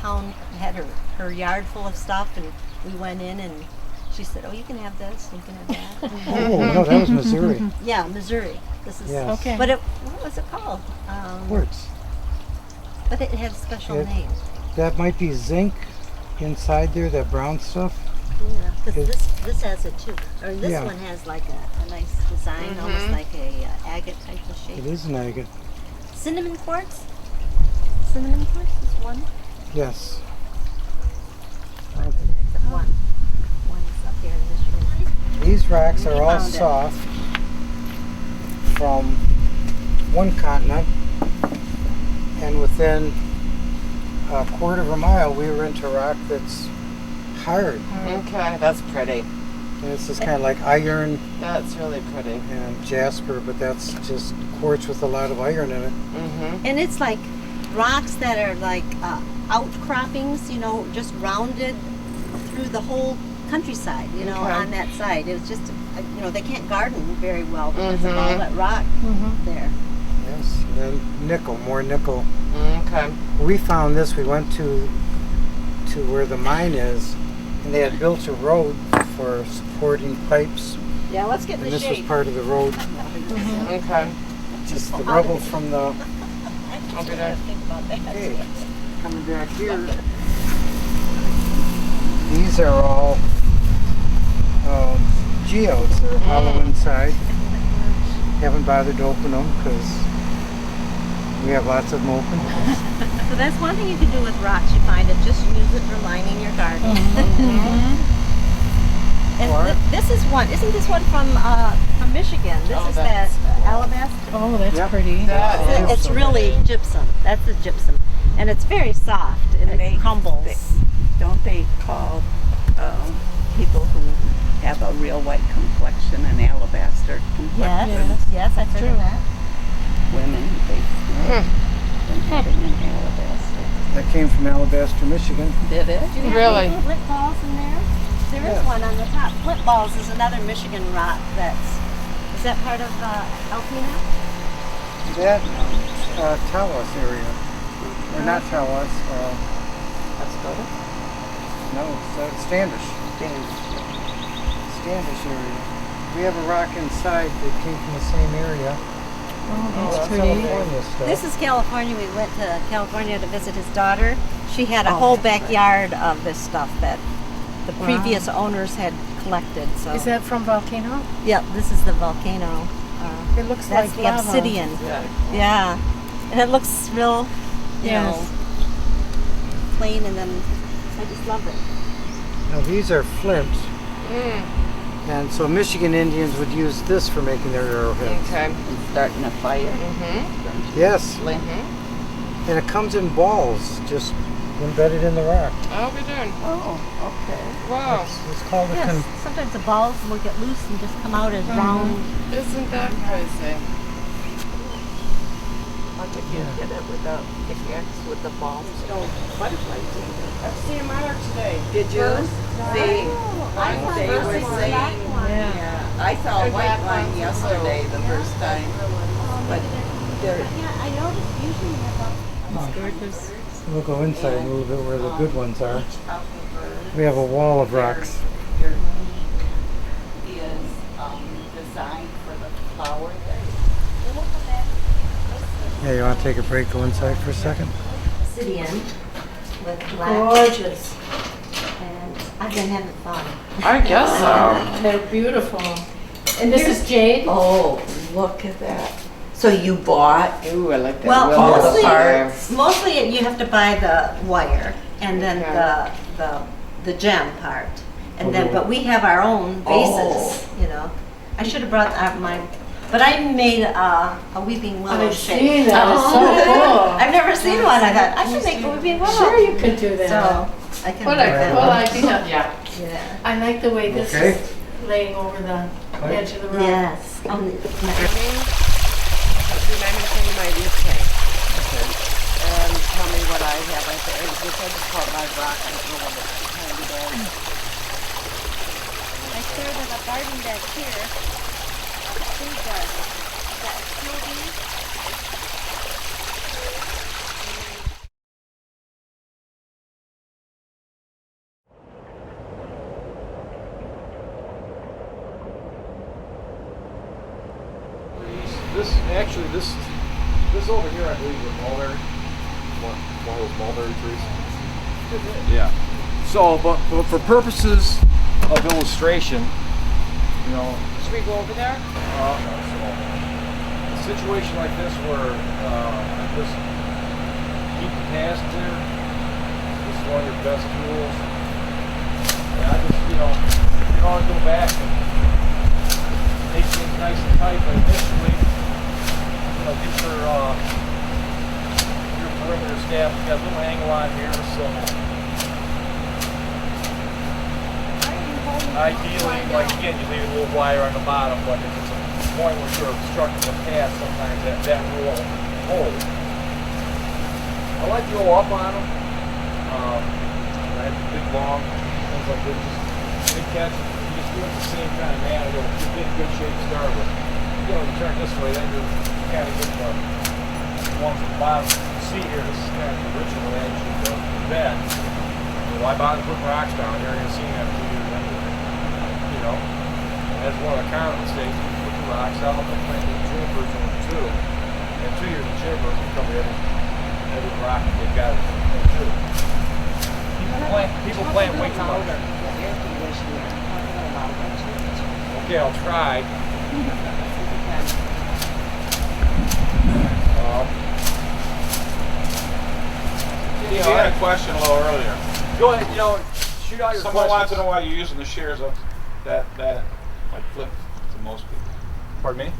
S2: hound had her yard full of stuff, and we went in and she said, "Oh, you can have this, you can have that."
S3: Oh, no, that was Missouri.
S2: Yeah, Missouri. This is.
S3: Yes.
S6: Okay.
S2: But what was it called?
S3: Quartz.
S2: But it had a special
S3: It-
S2: name.
S3: That might be zinc inside there, that brown stuff.
S2: Yeah, because
S3: It's-
S2: this has it too. Or this
S3: Yeah.
S2: one has like a nice design, almost like a agate type of shape.
S3: It is an agate.
S2: Cinnamon quartz. Cinnamon quartz is one.
S3: Yes.
S2: Except one. One is up here in Michigan.
S3: These rocks
S2: We
S3: are all
S2: found it.
S3: soft from one continent, and within a quarter of a mile we were into rock that's hard.
S4: Okay, that's pretty.
S3: And it's just kind of like iron
S4: That's really pretty.
S3: and jasper, but that's just quartz with a lot of iron in it.
S4: Mm-hmm.
S2: And it's like rocks that are like outcroppings, you know, just rounded through the whole countryside, you know,
S4: Okay.
S2: on that side. It was just, you know, they can't garden very well because of all that rock there.
S3: Yes. And then nickel, more nickel.
S4: Okay.
S3: We found this. We went to where the mine is, and they had built a road for supporting pipes,
S2: Yeah, let's get in
S3: and
S2: the
S3: this was
S2: shade.
S3: part of the road.
S4: Okay.
S3: Just the rubble from the.
S4: I'll be there.
S2: Think about that.
S3: Okay, coming back here. These are all geodes. They're hollow inside. Haven't bothered to open them because we have lots of them open.
S2: So that's one thing you can do with rocks. You find it, just use it for lining your garden. And
S3: Or-
S2: this is one. Isn't this one from Michigan? This
S4: Oh,
S2: is that
S4: that's cool.
S2: alabaster.
S6: Oh, that's
S3: Yep.
S6: pretty.
S4: That is
S2: It's really gypsum. That's the gypsum, and it's very soft and
S5: And
S2: it
S5: they-
S2: crumbles.
S5: Don't they call people who have a real white complexion an alabaster complexion?
S2: Yes, I've heard of that.
S5: Women, they've been having an alabaster.
S3: That came from Alabaster, Michigan.
S5: Did it?
S2: Do you have
S4: Really?
S2: any flint balls in there? There is
S3: Yeah.
S2: one on the top. Flint balls is another Michigan rock. Is that part of Alpena?
S3: That Tawas area, or not Tawas? No, it's Standish. Standish area. We have a rock inside that came from the same area.
S6: Oh,
S3: That's
S6: that's pretty.
S3: California stuff.
S2: This is California. We went to California to visit his daughter. She had a whole backyard of this stuff that the previous owners had collected. So
S6: Is that from Volcano?
S2: yeah, this is the volcano.
S6: It looks
S2: That's
S6: like
S2: the
S6: lava.
S2: obsidian.
S4: Yeah.
S2: Yeah, and it looks real, you
S6: Yes.
S2: know, plain, and then I just love it.
S3: Now these are flint, and so Michigan Indians would use this for making their arrowheads.
S4: Okay.
S5: And starting a fire.
S4: Mm-hmm.
S3: Yes,
S4: Mm-hmm.
S3: and it comes in balls, just embedded in the rock.
S4: I'll be doing.
S5: Oh, okay.
S4: Wow.
S3: It's called a
S2: Yes, sometimes the balls will get loose and just come out as round.
S4: Isn't that crazy?
S5: How could you get it with a pickaxe with the balls? Don't butterfly
S4: I've seen them out today.
S5: Did you see? They were saying.
S6: Yeah.
S5: I saw a
S4: They're
S5: white
S4: black
S5: one
S4: ones
S5: yesterday the first time, but they're
S2: Yeah, I noticed usually have
S3: We'll go inside a little bit where the good ones are. We have a wall of rocks.
S5: your is designed for the flower thing.
S3: Yeah, you want to take a break, go inside for a second?
S2: obsidian with black.
S6: Gorgeous.
S2: And I've been having fun.
S4: I guess so.
S6: They're beautiful. And this is jade?
S5: Oh, look at that. So you bought
S4: Ooh, I like that.
S2: Well,
S4: willow
S2: mostly,
S4: parts.
S2: mostly you have to buy the wire and then
S4: Okay.
S2: the gem part, and then but we have our own bases. You know, I should have brought out mine, but I made a weeping willow
S6: I've
S2: shape.
S6: seen that. It's so cool.
S2: I've never seen one. I thought I should make a weeping willow.
S6: Sure you could do that.
S2: So I can
S6: What
S2: make
S6: a
S2: that
S6: cool
S2: one.
S6: idea.
S4: Yeah.
S2: Yeah.
S6: I like the way this
S3: Okay.
S6: is laying over the
S2: Edge of the road. Yes. On the,
S4: I'm going to show you my leaf tank. And tell me what I have right there. It's just, I just call it my rock. I don't know what it's handy bag.
S7: I started a garden back here. A food garden. That smoothie.
S8: This over here, I believe, is mulberry. One of those mulberry trees. Yeah. So, but for purposes of illustration, you know,
S4: Should we go over there?
S8: so a situation like this where I just keep the task there. This is one of your best tools. And I just, you can always go back and make things nice and tight, but initially, get your perimeter staff. You got a little angle on here, so ideally, like again, you leave a little wire on the bottom, but if it's a point where you're obstructing the path, sometimes that rule holds. I like to go up on them. I have big long things like this. Big catch. You just do it the same kind of manner. You'll get in good shape to start with. You turn this way, then you're kind of getting the one from the bottom. You see here, this is kind of the original edge of the bed. Why bother putting rocks down? You're going to see that 2 years anyway. That's one of the common mistakes. You put the rocks out, they plant the junipers in them too. And 2 years of junipers will cover every rock that they've got in them too. People plant way too much. Okay, I'll try.
S9: You had a question a little earlier.
S8: Go ahead, shoot out your
S9: Someone
S8: questions.
S9: wants to know why you're using the shears of that like flip to most people.
S8: Pardon me?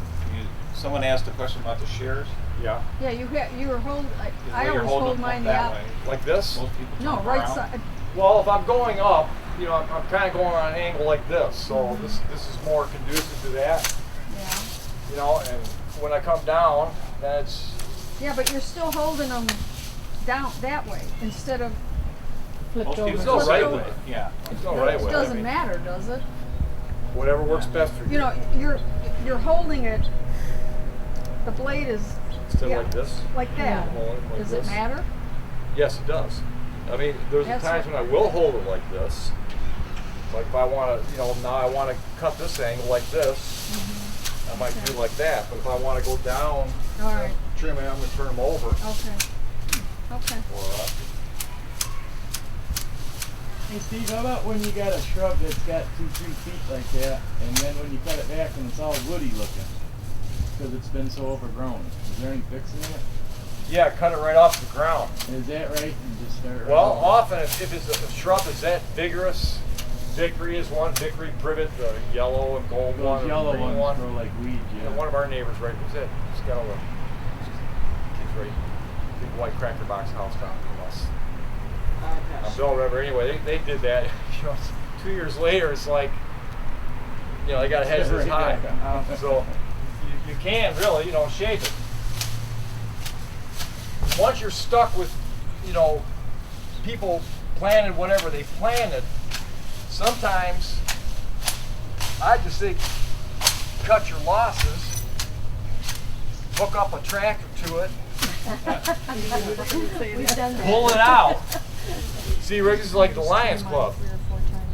S9: Someone asked a question about the shears.
S8: Yeah.
S6: Yeah, you were holding. I
S9: You're
S6: always
S9: holding
S6: hold
S9: them
S6: mine
S9: that
S6: the
S9: way.
S8: Like this?
S9: Most people
S6: No,
S9: turn
S6: right
S9: around.
S6: side.
S8: Well, if I'm going up, I'm kind of going on an angle like this, so this is more conducive to that.
S6: Yeah.
S8: And when I come down, that's
S6: Yeah, but you're still holding them down that way instead of.
S9: Most people
S8: There's no
S9: just
S8: right
S9: do
S8: way.
S9: it. Yeah.
S8: There's no right way.
S6: It doesn't matter, does it?
S8: Whatever works best for you.
S6: You're holding it. The blade is
S8: Instead of like this.
S6: like that.
S8: Hold it like
S6: Does
S8: this.
S6: it matter?
S8: Yes, it does. I mean, there's
S6: That's
S8: times when I will hold it like this. Like if I want to, now I want to cut this angle like this, I might do it like that. But if I want to go down,
S6: All right.
S8: trim it, I'm going to turn them over.
S6: Okay. Okay.
S10: Hey Steve, how about when you got a shrub that's got 2-3 feet like that, and then when you cut it back and it's all woody looking, because it's been so overgrown? Is there any fixing it?
S8: Yeah, cut it right off the ground.
S10: Is that right? And just start right
S8: Well,
S10: off?
S8: often if it's a shrub is that vigorous, hickory is one, hickory privet, the yellow and gold
S10: Those
S8: one, or
S10: yellow
S8: green
S10: ones
S8: one.
S10: grow like weeds, yeah.
S8: And one of our neighbors, right, was it? He's got all the kids right, big white cracker box house down from us. On Bell River. Anyway, they did that. 2 years later, it's like, they got a hedge this high. So you can really, shape it. Once you're stuck with, people planted whatever they planted, sometimes I just think cut your losses, hook up a tractor to it, pull it out. See, Rick, this is like the Lions Club.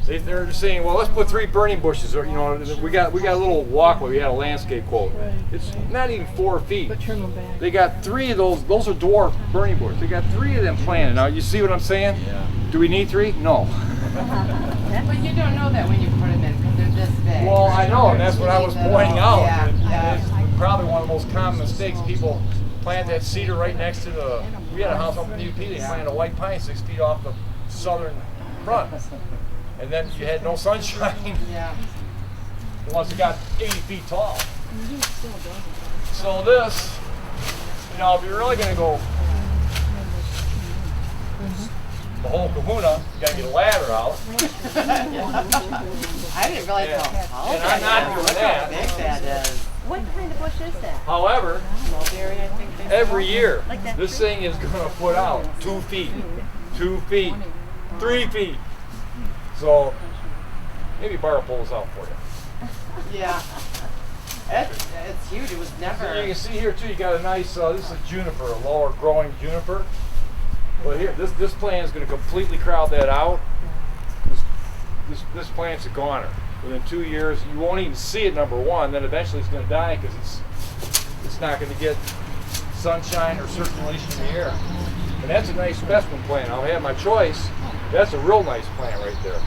S8: They're just saying, well, let's put 3 burning bushes. Or, we got a little walkway. We had a landscape quote. It's not even 4 feet.
S6: But trim them back.
S8: They got 3 of those. Those are dwarf burning bushes. They got 3 of them planted. Now, you see what I'm saying?
S10: Yeah.
S8: Do we need 3? No.
S4: But you don't know that when you put them in because they're this big.
S8: Well, I know, and that's what I was pointing out.
S4: Yeah,
S8: And it's probably one of the most common mistakes. People plant that cedar right next to the. We had a house up in the UP. They planted a white pine 6 feet off the southern front. And then you had no sunshine unless it got 80 feet tall. So this, if you're really going to go the whole kahuna, you gotta get a ladder out.
S4: I didn't realize how
S8: And I'm not doing that.
S4: big that is.
S2: What kind of bush is that?
S8: However,
S4: Mulberry, I think they
S8: every year,
S2: Like that
S8: this
S2: tree?
S8: thing is gonna put out 2 feet, 2 feet, 3 feet. So maybe Bar pulls out for you.
S4: Yeah. It's huge. It was never.
S8: So you can see here too, you got a nice, this is juniper, a lower growing juniper. But here, this plant is going to completely crowd that out. This plant's a goner. Within 2 years, you won't even see it, number one, then eventually it's going to die because it's not going to get sunshine or circulation in the air. And that's a nice specimen plant. I'll have my choice. That's a real nice plant right there.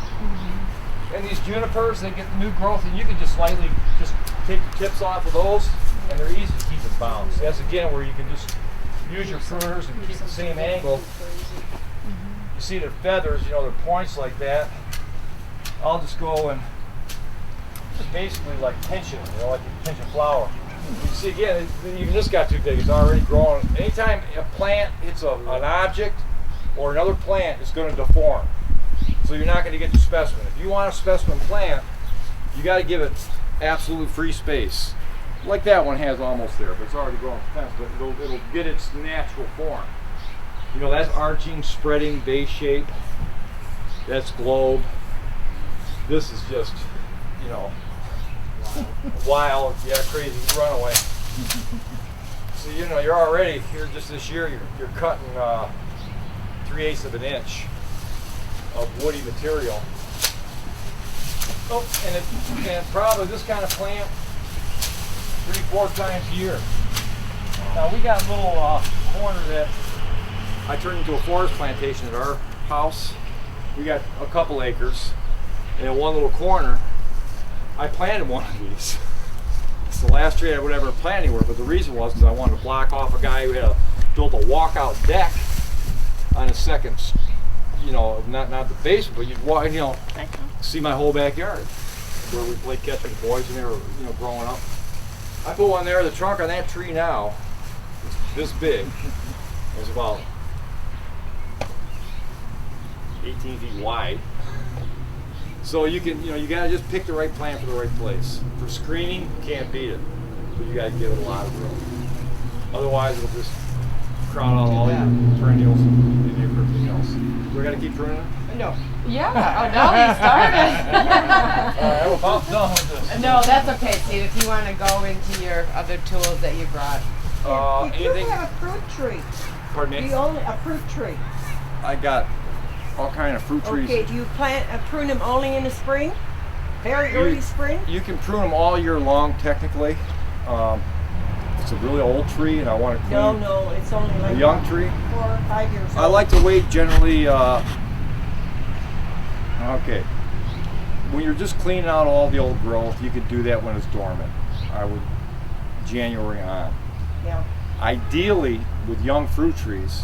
S8: And these junipers, they get the new growth, and you can just slightly just take the tips off of those, and they're easy to keep in bounds. So that's again where you can just use your pruners and keep the same angle. You see the feathers, you know, they're points like that. I'll just go and basically like pinch it, you know, like you pinch a flower. You see again, even this got too big, it's already growing. Anytime a plant hits an object or another plant, it's going to deform. So you're not going to get the specimen. If you want a specimen plant, you got to give it absolute free space. Like that one has almost there, but it's already growing fast, but it'll get its natural form. You know, that's arching, spreading, base shape. That's globe. This is just, you know, wild, yeah, crazy runaway. So, you know, you're already, here just this year, you're cutting 3/8 of an inch of woody material. Oh, and probably this kind of plant 3-4 times a year. Now we got a little corner that I turned into a forest plantation at our house. We got a couple acres, and in one little corner, I planted one of these. It's the last tree I would ever plant anywhere, but the reason was because I wanted to block off a guy who had built a walkout deck on his second, you know, not the basement, but you'd walk, you know, see my whole backyard where we played catch with the boys when they were, you know, growing up. I put one there. The trunk on that tree now is this big. It's about 18 feet wide. So you can, you know, you gotta just pick the right plant for the right place. For screening, you can't beat it, but you gotta give it a lot of room. Otherwise, it'll just crowd out all your perennials and everything else. Do I gotta keep pruning it?
S4: No. Yeah. Oh, now he started.
S8: All right, we're about done with this.
S4: No, that's okay, Steve. If you want to go into your other tools that you brought.
S5: You
S8: Anything?
S5: have a fruit tree.
S8: Pardon me?
S5: You only a fruit tree.
S8: I got all kind of fruit trees.
S5: Okay, do you prune them only in the spring? Very early spring?
S8: You can prune them all year long, technically. It's a really old tree, and I want to clean.
S5: No, it's only like
S8: a young tree.
S5: 4 or 5 years old.
S8: I like to wait generally. Okay, when you're just cleaning out all the old growth, you could do that when it's dormant. I would January on.
S5: Yeah.
S8: Ideally, with young fruit trees,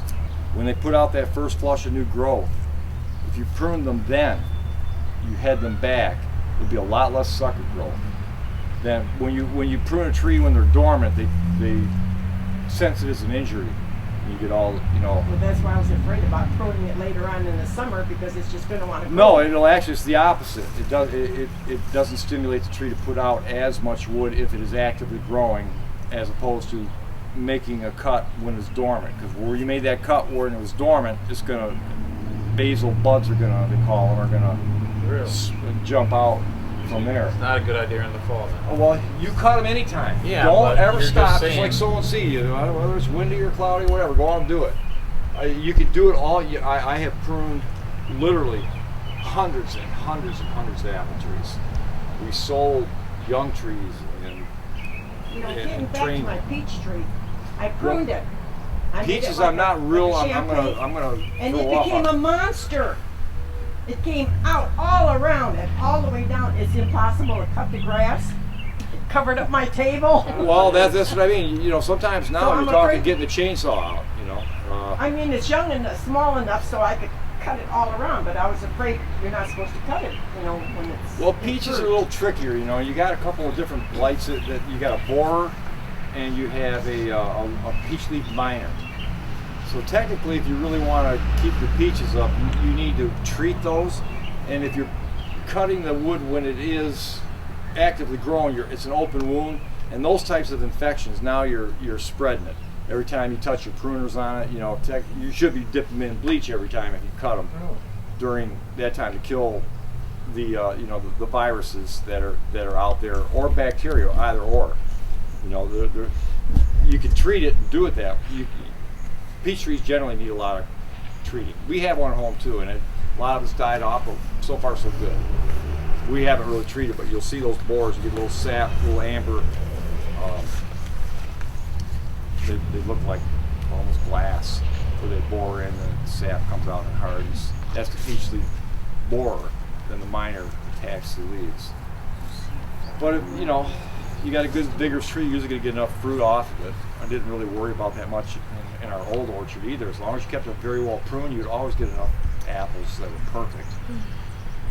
S8: when they put out that first flush of new growth, if you prune them then, you head them back, there'll be a lot less sucker growth. Then when you prune a tree when they're dormant, they sense it as an injury. You get all, you know.
S5: Well, that's why I was afraid about pruning it later on in the summer because it's just going to want to grow.
S8: No, it'll actually, it's the opposite. It doesn't stimulate the tree to put out as much wood if it is actively growing, as opposed to making a cut when it's dormant. Because where you made that cut when it was dormant, it's gonna, basal buds are gonna, they call them, are gonna jump out from there.
S9: It's not a good idea in the fall then.
S8: Oh, well, you cut them anytime.
S9: Yeah,
S8: don't
S9: but
S8: ever
S9: you're just
S8: stop. It's
S9: saying-
S8: like sowing seed. Whether it's windy or cloudy, whatever, go on and do it. You can do it all. I have pruned literally hundreds and hundreds and hundreds of apple trees. We sold young trees and
S5: Getting back to
S8: trained
S5: my
S8: them.
S5: peach tree, I pruned it. I made it
S8: Peaches,
S5: like
S8: I'm not
S5: a
S8: real. I'm
S5: champagne,
S8: gonna
S5: and
S8: throw
S5: it
S8: up
S5: became
S8: on
S5: a monster. It came out all around and all the way down. It's impossible to cut the grass. It covered up my table.
S8: Well, that's what I mean. You know, sometimes now
S5: So I'm
S8: you're talking
S5: afraid-
S8: getting the chainsaw out. You know.
S5: I mean, it's young and small enough so I could cut it all around, but I was afraid you're not supposed to cut it, you know, when it's.
S8: Well,
S5: in
S8: peaches
S5: fruit.
S8: are a little trickier. You know, you got a couple of different blights that you got a borer, and you have a peach leaf miner. So technically, if you really want to keep your peaches up, you need to treat those. And if you're cutting the wood when it is actively growing, it's an open wound, and those types of infections, now you're spreading it. Every time you touch your pruners on it, you should be dipping them in bleach every time if you cut them during that time to kill the the viruses that are out there, or bacteria, either or. You can treat it and do it that. Peach trees generally need a lot of treating. We have one at home too, and a lot of it's died off, but so far so good. We haven't really treated, but you'll see those borers, you get a little sap, a little amber. They look like almost glass, where they bore in and the sap comes out and hardens. That's the peach leaf borer. Then the miner attacks the leaves. But if, you got a good vigorous tree, you're usually going to get enough fruit off of it. I didn't really worry about that much in our old orchard either. As long as you kept it very well pruned, you'd always get enough apples that were perfect.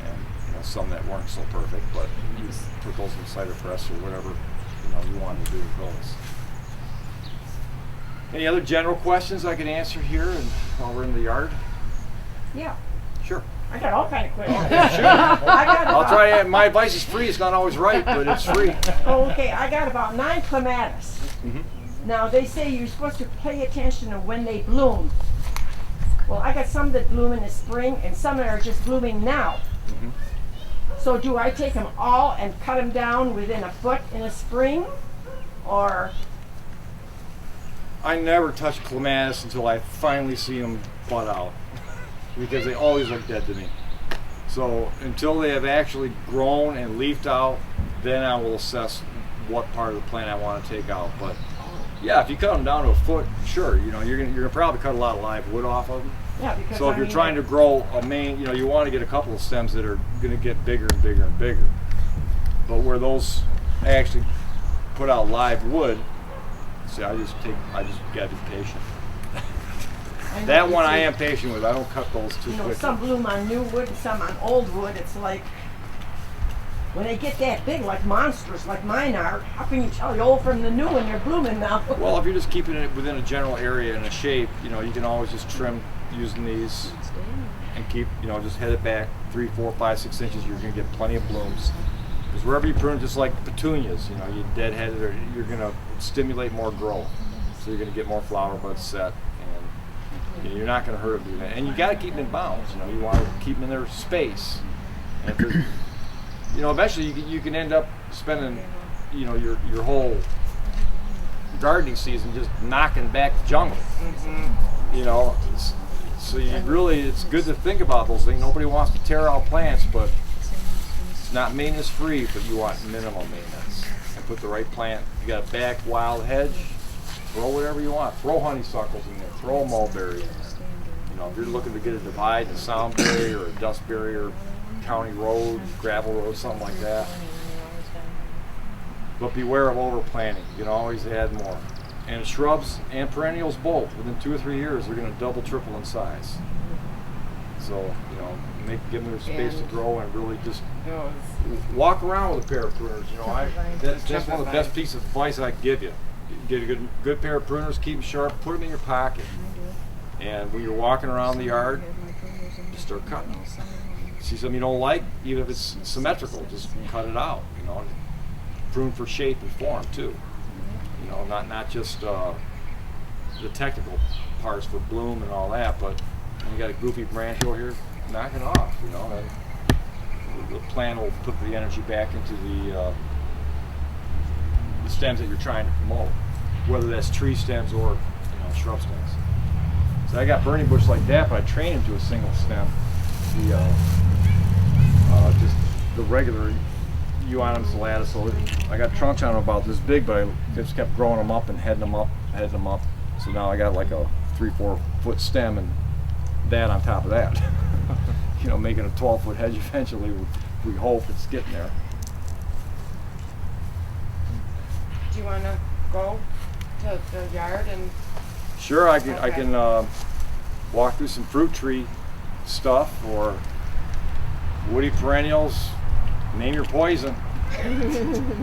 S8: And some that weren't so perfect, but you put those in cider press or whatever you wanted to do with those. Any other general questions I can answer here while we're in the yard?
S5: Yeah.
S8: Sure.
S5: I got all kind of questions.
S8: Sure. I'll try. My advice is free. It's not always right, but it's free.
S5: Okay, I got about 9 clematis. Now they say you're supposed to pay attention to when they bloom. Well, I got some that bloom in the spring, and some that are just blooming now. So do I take them all and cut them down within a foot in the spring, or?
S8: I never touch clematis until I finally see them bud out, because they always look dead to me. So until they have actually grown and leafed out, then I will assess what part of the plant I want to take out. But yeah, if you cut them down to a foot, sure, you're gonna probably cut a lot of live wood off of them.
S5: Yeah, because
S8: so if you're trying to grow a main, you want to get a couple of stems that are going to get bigger and bigger and bigger. But where those actually put out live wood, see, I just gotta be patient. That one I am patient with. I don't cut those too quickly.
S5: Some bloom on new wood and some on old wood. It's like when they get that big, like monsters, like mine are. How can you tell the old from the new when they're blooming now?
S8: Well, if you're just keeping it within a general area and a shape, you can always just trim using these and keep, just head it back 3, 4, 5, 6 inches. You're going to get plenty of blooms. Because wherever you prune, just like petunias, you deadhead it, or you're going to stimulate more growth. So you're going to get more flower buds set, and you're not going to hurt them doing that. And you got to keep them in bounds. You want to keep them in their space. And eventually you can end up spending, your whole gardening season just knocking back the jungle. So it's good to think about those things. Nobody wants to tear out plants, but it's not maintenance free, but you want minimal maintenance. And put the right plant. You got a back wild hedge, throw whatever you want. Throw honeysuckles in there, throw a mulberry in there. If you're looking to get a divide, a sound barrier or a dust barrier, county road, gravel road, something like that. But beware of overplanting. You can always add more. And shrubs and perennials both, within 2 or 3 years, they're going to double, triple in size. So, give them their space to grow and really just walk around with a pair of pruners. That's one of the best pieces of advice I can give you. Get a good pair of pruners, keep them sharp, put them in your pocket. And when you're walking around the yard, just start cutting them. See something you don't like, even if it's symmetrical, just cut it out. Prune for shape and form too. Not just the technical parts for bloom and all that, but when you got a goofy branch over here, knock it off. The plant will put the energy back into the stems that you're trying to promote, whether that's tree stems or shrub stems. So I got burning bush like that, but I trained him to a single stem. Just the regular Euonymus salata. So I got trunks on them about this big, but I just kept growing them up and heading them up. So now I got like a 3-4 foot stem and that on top of that. Making a 12-foot hedge eventually. We hope it's getting there.
S4: Do you want to go to the yard and?
S8: Sure, I can walk through some fruit tree stuff or woody perennials. Name your poison.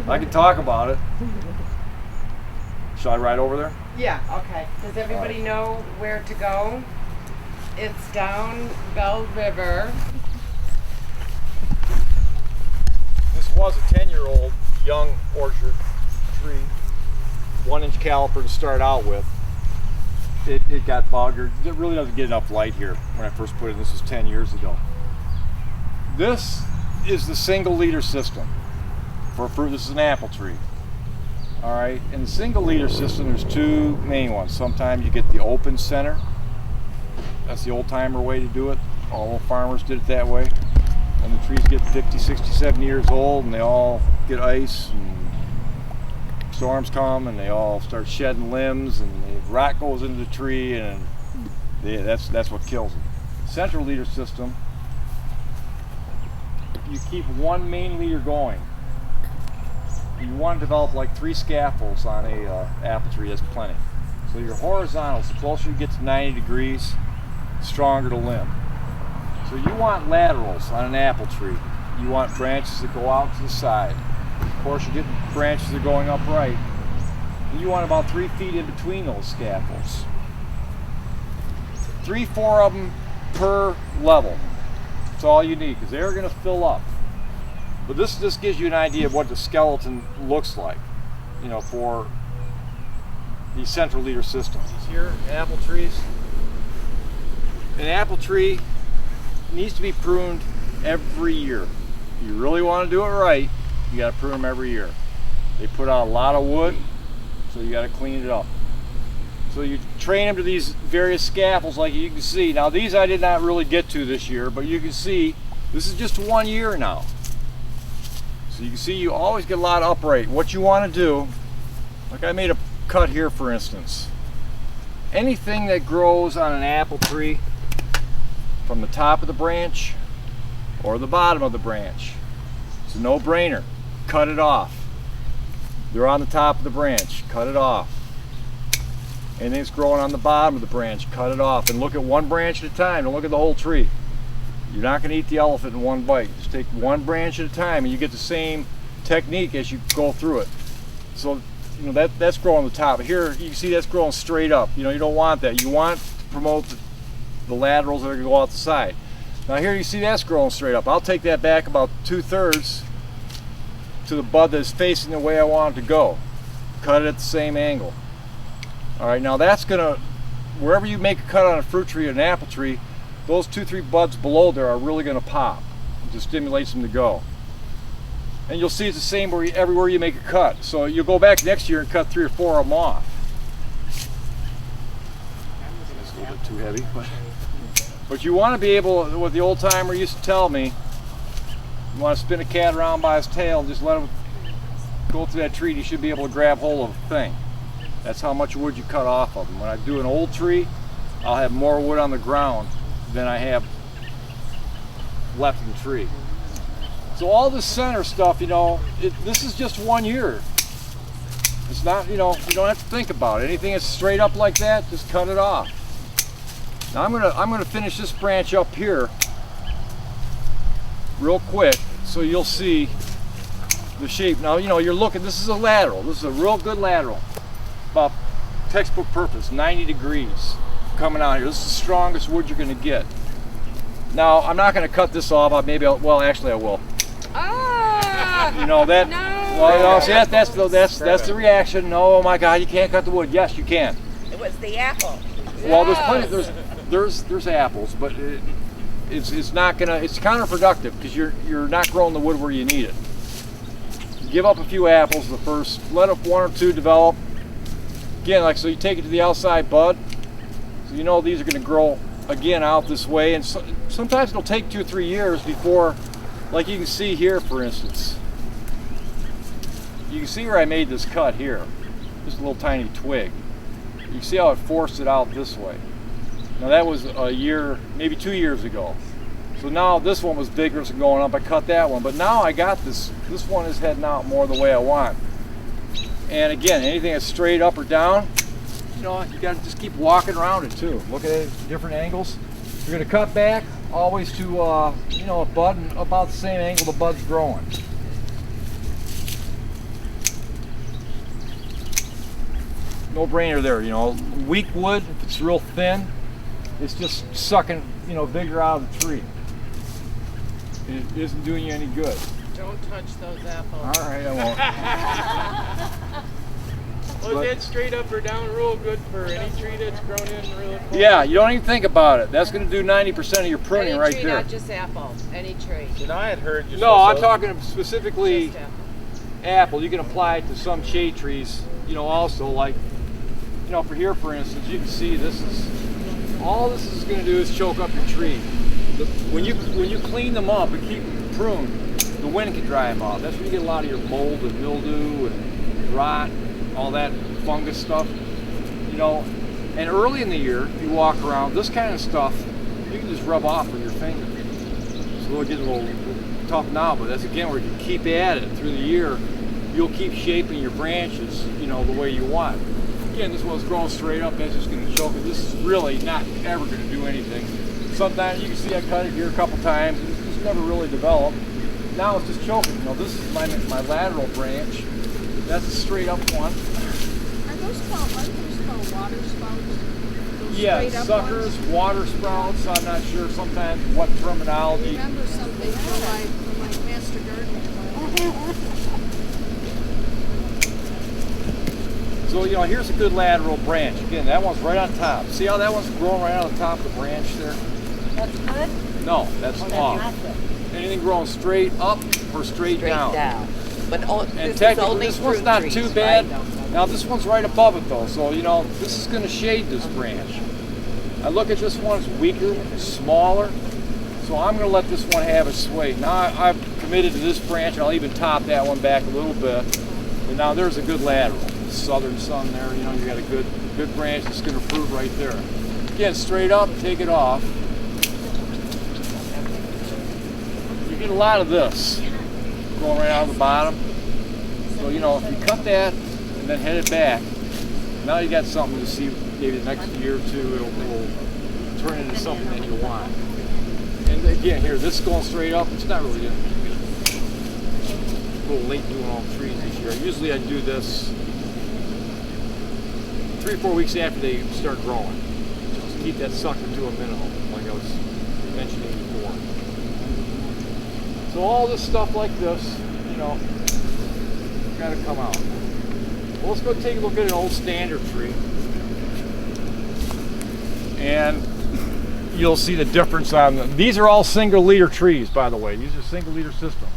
S8: I can talk about it. Shall I ride over there?
S4: Yeah, okay. Does everybody know where to go? It's down Bell River.
S8: This was a 10-year-old young orchard tree, 1-inch caliper to start out with. It got boggered. It really doesn't get enough light here when I first put it in. This was 10 years ago. This is the single leader system for fruit. This is an apple tree. All right, in the single leader system, there's two main ones. Sometimes you get the open center. That's the old timer way to do it. All farmers did it that way. And the trees get 50, 60, 70 years old, and they all get ice, and storms come, and they all start shedding limbs, and the rot goes into the tree, and that's what kills them. Central leader system, you keep one main leader going. You want to develop like 3 scaffolds on a apple tree. That's plenty. So your horizontals, the closer you get to 90 degrees, the stronger the limb. So you want laterals on an apple tree. You want branches that go out to the side. Of course, you're getting branches that are going upright. And you want about 3 feet in between those scaffolds. 3, 4 of them per level. That's all you need, because they're going to fill up. But this just gives you an idea of what the skeleton looks like, you know, for the central leader systems. Here, apple trees. An apple tree needs to be pruned every year. If you really want to do it right, you got to prune them every year. They put out a lot of wood, so you got to clean it up. So you train them to these various scaffolds like you can see. Now these I did not really get to this year, but you can see this is just 1 year now. So you can see you always get a lot of upright. What you want to do, like I made a cut here for instance. Anything that grows on an apple tree from the top of the branch or the bottom of the branch, it's a no-brainer. Cut it off. They're on the top of the branch, cut it off. Anything that's growing on the bottom of the branch, cut it off. And look at one branch at a time, don't look at the whole tree. You're not going to eat the elephant in one bite. Just take one branch at a time and you get the same technique as you go through it. So, you know, that's growing on the top. Here, you can see that's growing straight up. You know, you don't want that. You want to promote the laterals that are going to go out the side. Now here you see that's growing straight up. I'll take that back about 2/3 to the bud that's facing the way I want it to go. Cut it at the same angle. All right, now that's going to, wherever you make a cut on a fruit tree or an apple tree, those 2-3 buds below there are really going to pop. It just stimulates them to go. And you'll see it's the same everywhere you make a cut. So you'll go back next year and cut 3 or 4 of them off. It's a little bit too heavy, but you want to be able, what the old timer used to tell me, you want to spin a cat around by his tail and just let him go through that tree. You should be able to grab hold of a thing. That's how much wood you cut off of them. When I do an old tree, I'll have more wood on the ground than I have left in the tree. So all this center stuff, you know, this is just 1 year. It's not, you know, you don't have to think about it. Anything that's straight up like that, just cut it off. Now I'm gonna finish this branch up here real quick so you'll see the shape. Now, you know, you're looking, this is a lateral. This is a real good lateral. About textbook purpose, 90 degrees coming out here. This is the strongest wood you're going to get. Now, I'm not going to cut this off. Well, actually I will.
S4: Ah!
S8: You know that?
S4: No.
S8: Well, you know, see, that's the reaction. No, oh my God, you can't cut the wood. Yes, you can.
S7: It was the apple.
S8: Well, there's plenty. There's apples, but it's not gonna. It's counterproductive because you're not growing the wood where you need it. Give up a few apples the first. Let 1 or 2 develop. Again, like so, you take it to the outside bud. So you know these are going to grow again out this way, and sometimes it'll take 2 or 3 years before, like you can see here, for instance. You can see where I made this cut here, just a little tiny twig. You can see how it forced it out this way. Now that was a year, maybe 2 years ago. So now this one was vigorous and going up. I cut that one, but now I got this. This one is heading out more the way I want. And again, anything that's straight up or down, you know, you got to just keep walking around it too. Look at it at different angles. You're going to cut back always to, you know, a bud and about the same angle the bud's growing. no brainer there. You know, weak wood, if it's real thin, it's just sucking, you know, vigor out of the tree. And it isn't doing you any good.
S4: Don't touch those apples.
S8: All right, I won't.
S10: Well, is that straight up or down real good for any tree that's grown in really close?
S8: Yeah, you don't even think about it. That's going to do 90% of your pruning
S4: Any
S8: right
S4: tree,
S8: there.
S4: not just apple. Any tree.
S9: You know, I had heard you
S8: No,
S9: say
S8: I'm
S9: so.
S8: talking specifically
S4: Just apple.
S8: apple. You can apply it to some shade trees, you know, also like, you know, for here, for instance, you can see this is, all this is going to do is choke up your tree. When you clean them up and keep them pruned, the wind can dry them off. That's where you get a lot of your mold and mildew and rot, all that fungus stuff, you know. And early in the year, if you walk around, this kind of stuff, you can just rub off with your finger. So it'll get a little tough now, but that's again where you can keep at it through the year. You'll keep shaping your branches, you know, the way you want. Again, this one's growing straight up, that's just going to choke it. This is really not ever going to do anything. Sometimes you can see I cut it here a couple times, and it's just never really developed. Now it's just choking. You know, this is my lateral branch. That's a straight up one.
S7: Aren't those called water spouts? Those
S8: Yeah,
S7: straight up
S8: suckers,
S7: ones?
S8: water sprouts. I'm not sure sometimes what
S7: I
S8: terminology.
S7: remember something from my master gardener.
S8: So, you know, here's a good lateral branch. Again, that one's right on top. See how that one's growing right on the top of the branch there?
S2: That's good?
S8: No, that's off.
S2: Not good.
S8: Anything growing straight up or straight down.
S11: But
S8: And technically, this one's not too bad. Now, this one's right above it, though. So, you know, this is going to shade this branch. I look at this one, it's weaker, smaller. So I'm going to let this one have its sway. Now, I've committed to this branch, and I'll even top that one back a little bit. And now there's a good lateral. The southern sun there, you know, you got a good branch that's going to fruit right there. Again, straight up, take it off. You get a lot of this going right out of the bottom. So, you know, if you cut that and then head it back, now you got something to see. Maybe the next year or two it'll turn into something that you want. And again, here, this is going straight up. It's not really good. A little late doing all the trees this year. Usually I do this 3 or 4 weeks after they start growing. Just keep that sucker to a minimum, like I was mentioning before. So all this stuff like this, you know, got to come out. Well, let's go take a look at an old standard tree. And you'll see the difference on them. These are all single leader trees, by the way. These are single leader systems.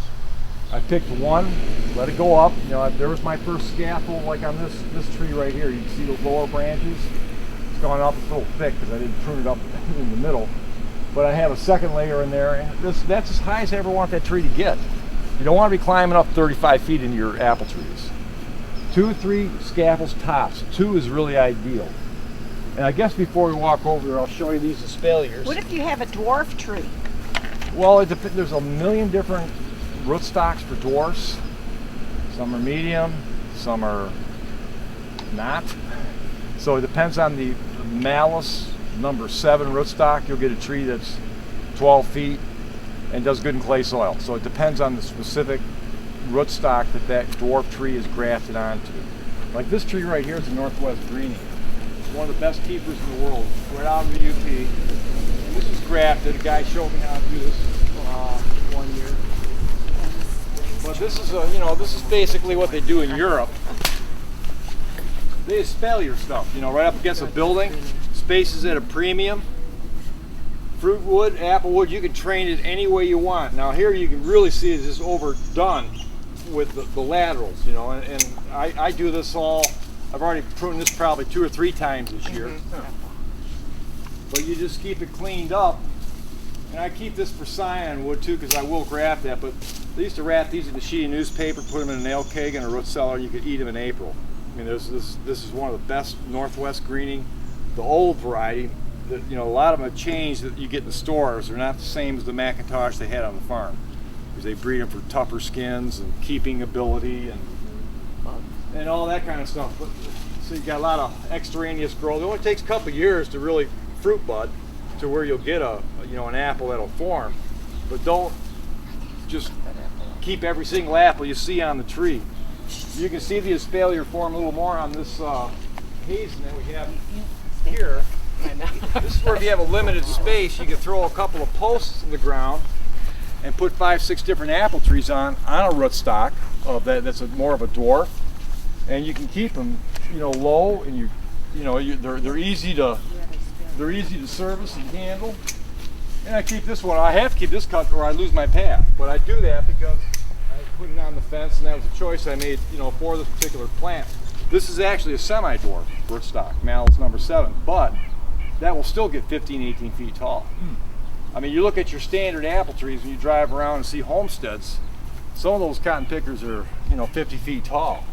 S8: I picked one, let it go up. You know, there was my first scaffold, like on this tree right here. You can see the lower branches. It's gone up, it's a little thick because I didn't prune it up in the middle. But I have a second layer in there, and that's as high as I ever want that tree to get. You don't want to be climbing up 35 feet into your apple trees. 2 or 3 scaffolds tops. 2 is really ideal. And I guess before we walk over there, I'll show you these espaliers.
S5: What if you have a dwarf tree?
S8: Well, there's a million different rootstocks for dwarfs. Some are medium, some are not. So it depends on the Malus number 7 rootstock. You'll get a tree that's 12 feet and does good in clay soil. So it depends on the specific rootstock that dwarf tree is grafted onto. Like this tree right here is a Northwest Greening. One of the best keepers in the world, right out of the UP. And this is grafted. A guy showed me how to do this one year. But this is this is basically what they do in Europe. They espalier stuff, you know, right up against a building. Space is at a premium. Fruit wood, apple wood, you can train it any way you want. Now here you can really see it's just overdone with the laterals, you know, and I do this all. I've already pruned this probably 2 or 3 times this year. But you just keep it cleaned up. And I keep this for scion wood too, because I will graft that. But they used to wrap these in a sheet of newspaper, put them in a nail keg and a root cellar, and you could eat them in April. I mean, this is one of the best Northwest Greening, the old variety. That, you know, a lot of them have changed that you get in the stores. They're not the same as the McIntosh they had on the farm, because they breed them for tougher skins and keeping ability and all that kind of stuff. But so you got a lot of extraneous growth. It only takes a couple years to really fruit bud to where you'll get an apple that'll form. But don't just keep every single apple you see on the tree. You can see the espalier form a little more on this hazing that we have here. This is where if you have a limited space, you can throw a couple of posts in the ground and put 5, 6 different apple trees on a rootstock that's more of a dwarf, and you can keep them, low, and they're easy to service and handle. And I keep this one. I have to keep this cut or I lose my path, but I do that because I put it on the fence, and that was a choice I made, for this particular plant. This is actually a semi-dwarf rootstock, Mal's number 7, but that will still get 15, 18 feet tall. I mean, you look at your standard apple trees when you drive around and see homesteads, some of those cotton pickers are, 50 feet tall.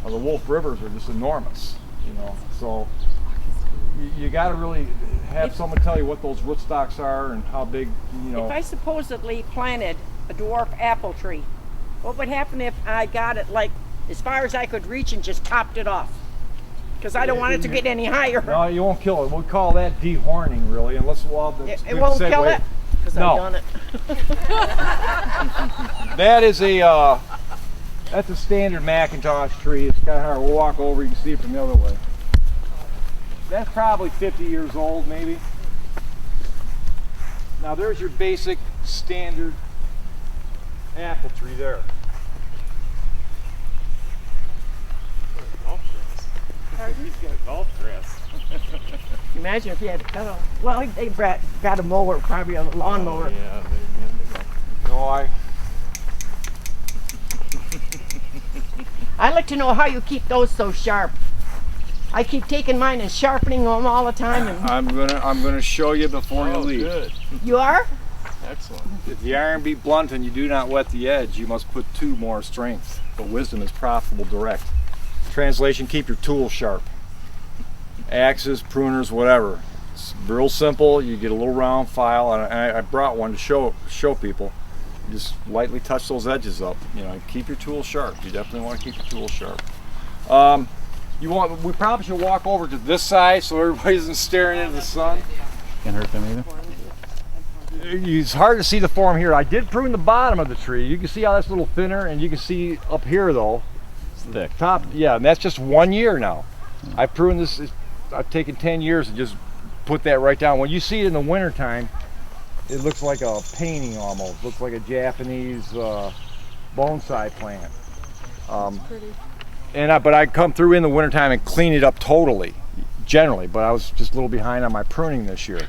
S8: The Wolf Rivers are just enormous, so you got to really have someone tell you what those rootstocks are and how big,
S5: If I supposedly planted a dwarf apple tree, what would happen if I got it like as far as I could reach and just topped it off? Because I don't want it to get any higher.
S8: No, you won't kill it. We'll call that dehorning, really, unless
S5: It won't kill it? Because
S8: No.
S5: I've done it.
S8: That is that's a standard Macintosh tree. It's kind of hard. We'll walk over, you can see it from the other way. That's probably 50 years old, maybe. Now there's your basic standard apple tree there.
S10: He's got golf dress.
S5: Imagine if you had to cut off. Well, they got a mower, probably a lawnmower.
S10: Yeah,
S8: No,
S5: I'd like to know how you keep those so sharp. I keep taking mine and sharpening them all the time. And
S8: I'm gonna show you before you leave.
S10: Good.
S5: you are?
S10: Excellent.
S8: If the iron be blunt and you do not wet the edge, you must put to more strength. But wisdom is profitable direct. Translation: keep your tools sharp. Axes, pruners, whatever. It's real simple. You get a little round file, and I brought one to show people. You just lightly touch those edges up. Keep your tools sharp. You definitely want to keep your tools sharp. We probably should walk over to this side so everybody isn't staring into the sun.
S10: Can't hurt them either.
S8: It's hard to see the form here. I did prune the bottom of the tree. You can see how that's a little thinner, and you can see up here though.
S10: It's thick.
S8: Top, yeah, and that's just 1 year now. I pruned this. I've taken 10 years and just put that right down. When you see it in the wintertime, it looks like a painting almost. Looks like a Japanese bonsai plant. But I come through in the wintertime and clean it up totally, generally. But I was just a little behind on my pruning this year.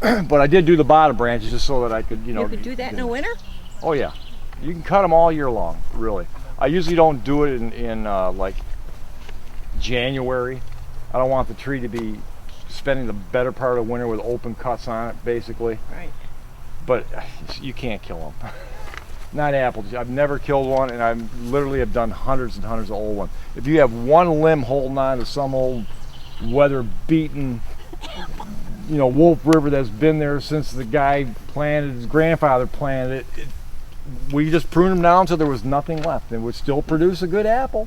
S8: But I did do the bottom branches just so that I could,
S5: You could do that in the winter?
S8: Oh yeah, you can cut them all year long, really. I usually don't do it in like January. I don't want the tree to be spending the better part of the winter with open cuts on it, basically.
S5: Right.
S8: But you can't kill them. Not apples. I've never killed one, and I literally have done hundreds and hundreds of old ones. If you have one limb holding on to some old weather-beaten, Wolf River that's been there since the guy planted, his grandfather planted it, we just pruned them down until there was nothing left, and would still produce a good apple.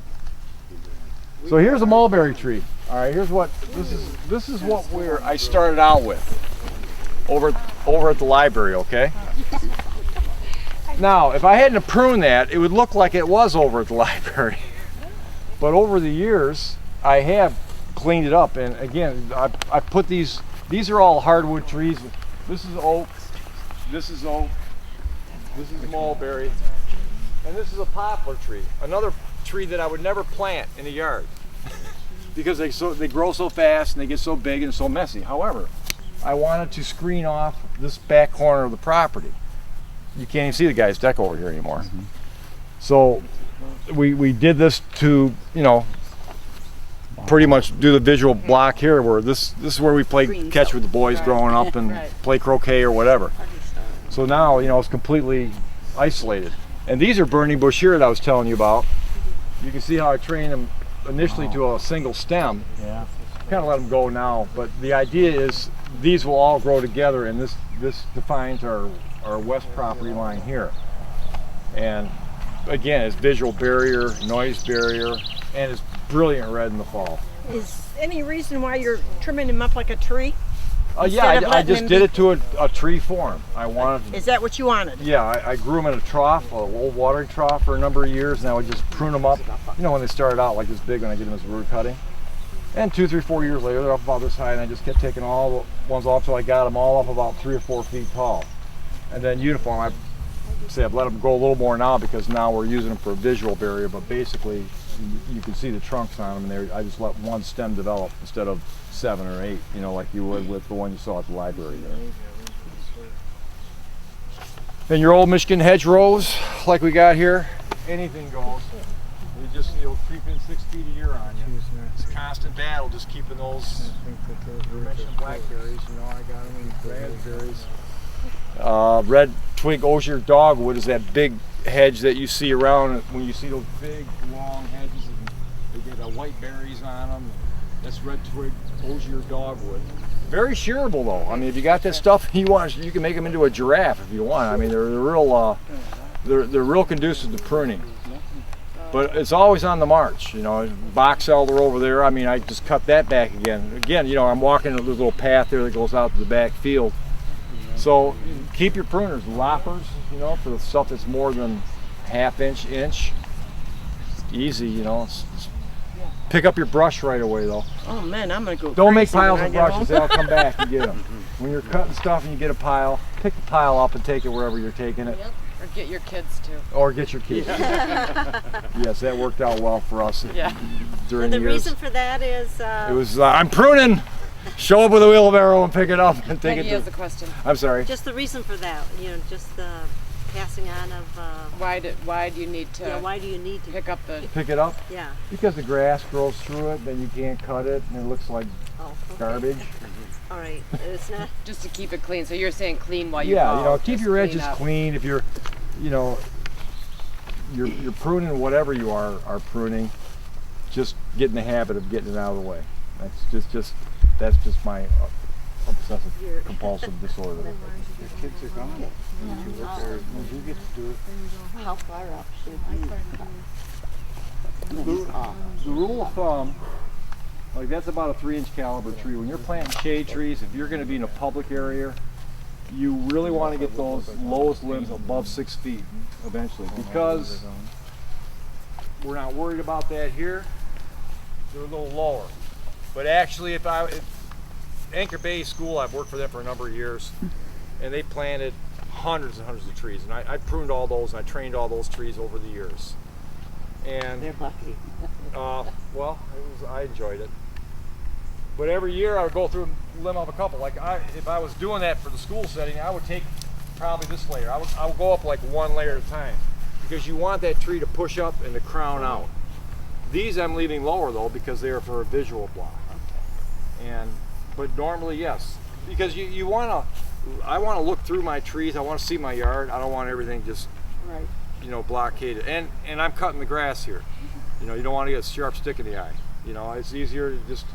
S8: So here's a mulberry tree. All right, here's what this is what I started out with over at the library. Okay. Now, if I hadn't pruned that, it would look like it was over at the library. But over the years, I have cleaned it up, and again, I put these are all hardwood trees. This is oak, this is oak, this is mulberry, and this is a poplar tree. Another tree that I would never plant in a yard because they grow so fast and they get so big and so messy. However, I wanted to screen off this back corner of the property. You can't even see the guy's deck over here anymore. Mm-hmm. So we did this to, pretty much do the visual block here, where this is where we played catch with the boys growing up and play croquet or whatever. So now, it's completely isolated. And these are burning bush here that I was telling you about. You can see how I trained them initially to a single stem.
S10: Yeah.
S8: Kind of let them go now, but the idea is these will all grow together, and this defines our west property line here. And again, it's visual barrier, noise barrier, and it's brilliant red in the fall.
S5: Is any reason why you're trimming them up like a tree?
S8: Yeah, I just did it to a tree form. I wanted.
S5: Is that what you wanted?
S8: Yeah, I grew them in a trough, a old watering trough, for a number of years, and I would just prune them up. When they started out like this big, when I get them as root cutting, And 2, 3, 4 years later, they're up about this high, and I just kept taking all the ones off till I got them all up about 3 or 4 feet tall. And then uniform, I've let them go a little more now because now we're using them for a visual barrier, but basically you can see the trunks on them, and I just let one stem develop instead of 7 or 8, you know, like you would with the one you saw at the library there. And your old Michigan hedgerows, like we got here, anything goes. You'll creep in 6 feet a year on you. It's a constant battle just keeping those. You mentioned blackberries, you know, I got them in raspberries. Red twig osier dogwood is that big hedge that you see around when you see those big long hedges and they get white berries on them. That's red twig osier dogwood. Very shearable though. I mean, if you got that stuff you want, you can make them into a giraffe if you want. I mean, they're real conducive to pruning. But it's always on the march, you know. Box elder over there, I mean, I just cut that back again. Again, you know, I'm walking a little path there that goes out to the back field. So keep your pruners, loppers, you know, for the stuff that's more than ½ inch. Easy, you know. Pick up your brush right away though.
S5: Oh man, I'm gonna go.
S8: Don't make
S5: crazy
S8: piles
S5: when
S8: of
S5: I get
S8: brushes,
S5: home.
S8: they'll come back and get them. When you're cutting stuff and you get a pile, pick the pile up and take it wherever you're taking it.
S4: Yep. Or get your kids too.
S8: Or get your kids. Yes, that worked out well for us during
S2: And the
S8: the years.
S2: reason for that is
S8: It was, I'm pruning! Show up with a wheelbarrow and pick it up and take
S4: Peggy
S8: it
S4: has
S8: to...
S4: a question.
S8: I'm sorry.
S2: just the reason for that, you know, just the passing on of,
S4: Why do you need to
S2: why do you need to,
S4: pick up the?
S8: Pick it up?
S2: yeah.
S8: Because the grass grows through it, then you can't cut it, and it looks like
S2: Oh, okay.
S8: garbage.
S2: All right, it's not,
S4: Just to keep it clean. So you're saying clean while you
S8: Yeah,
S4: go.
S8: you know, keep
S4: just
S8: your
S4: clean
S8: edges
S4: up.
S8: clean. If you're, you know, you're pruning whatever you are pruning, just get in the habit of getting it out of the way. That's just my obsessive compulsive disorder.
S3: Your kids are gone. When you get to do it.
S7: How far up should you
S8: The rule of thumb, like that's about a 3-inch caliber tree. When you're planting shade trees, if you're going to be in a public area, you really want to get those lowest limbs above 6 feet eventually, because we're not worried about that here. They're a little lower. But actually, if Anchor Bay School, I've worked for them for a number of years, and they planted hundreds and hundreds of trees, and I pruned all those, and I trained all those trees over the years. And
S7: They're lucky.
S8: well, I enjoyed it. But every year I would go through and limb up a couple. Like if I was doing that for the school setting, I would take probably this layer. I would go up like 1 layer at a time, because you want that tree to push up and to crown out. These I'm leaving lower though because they are for a visual block. But normally yes, because you want to. I want to look through my trees. I want to see my yard. I don't want everything just you know, blockaded. And I'm cutting the grass here. You know, you don't want to get a sharp stick in the eye. You know, it's easier to just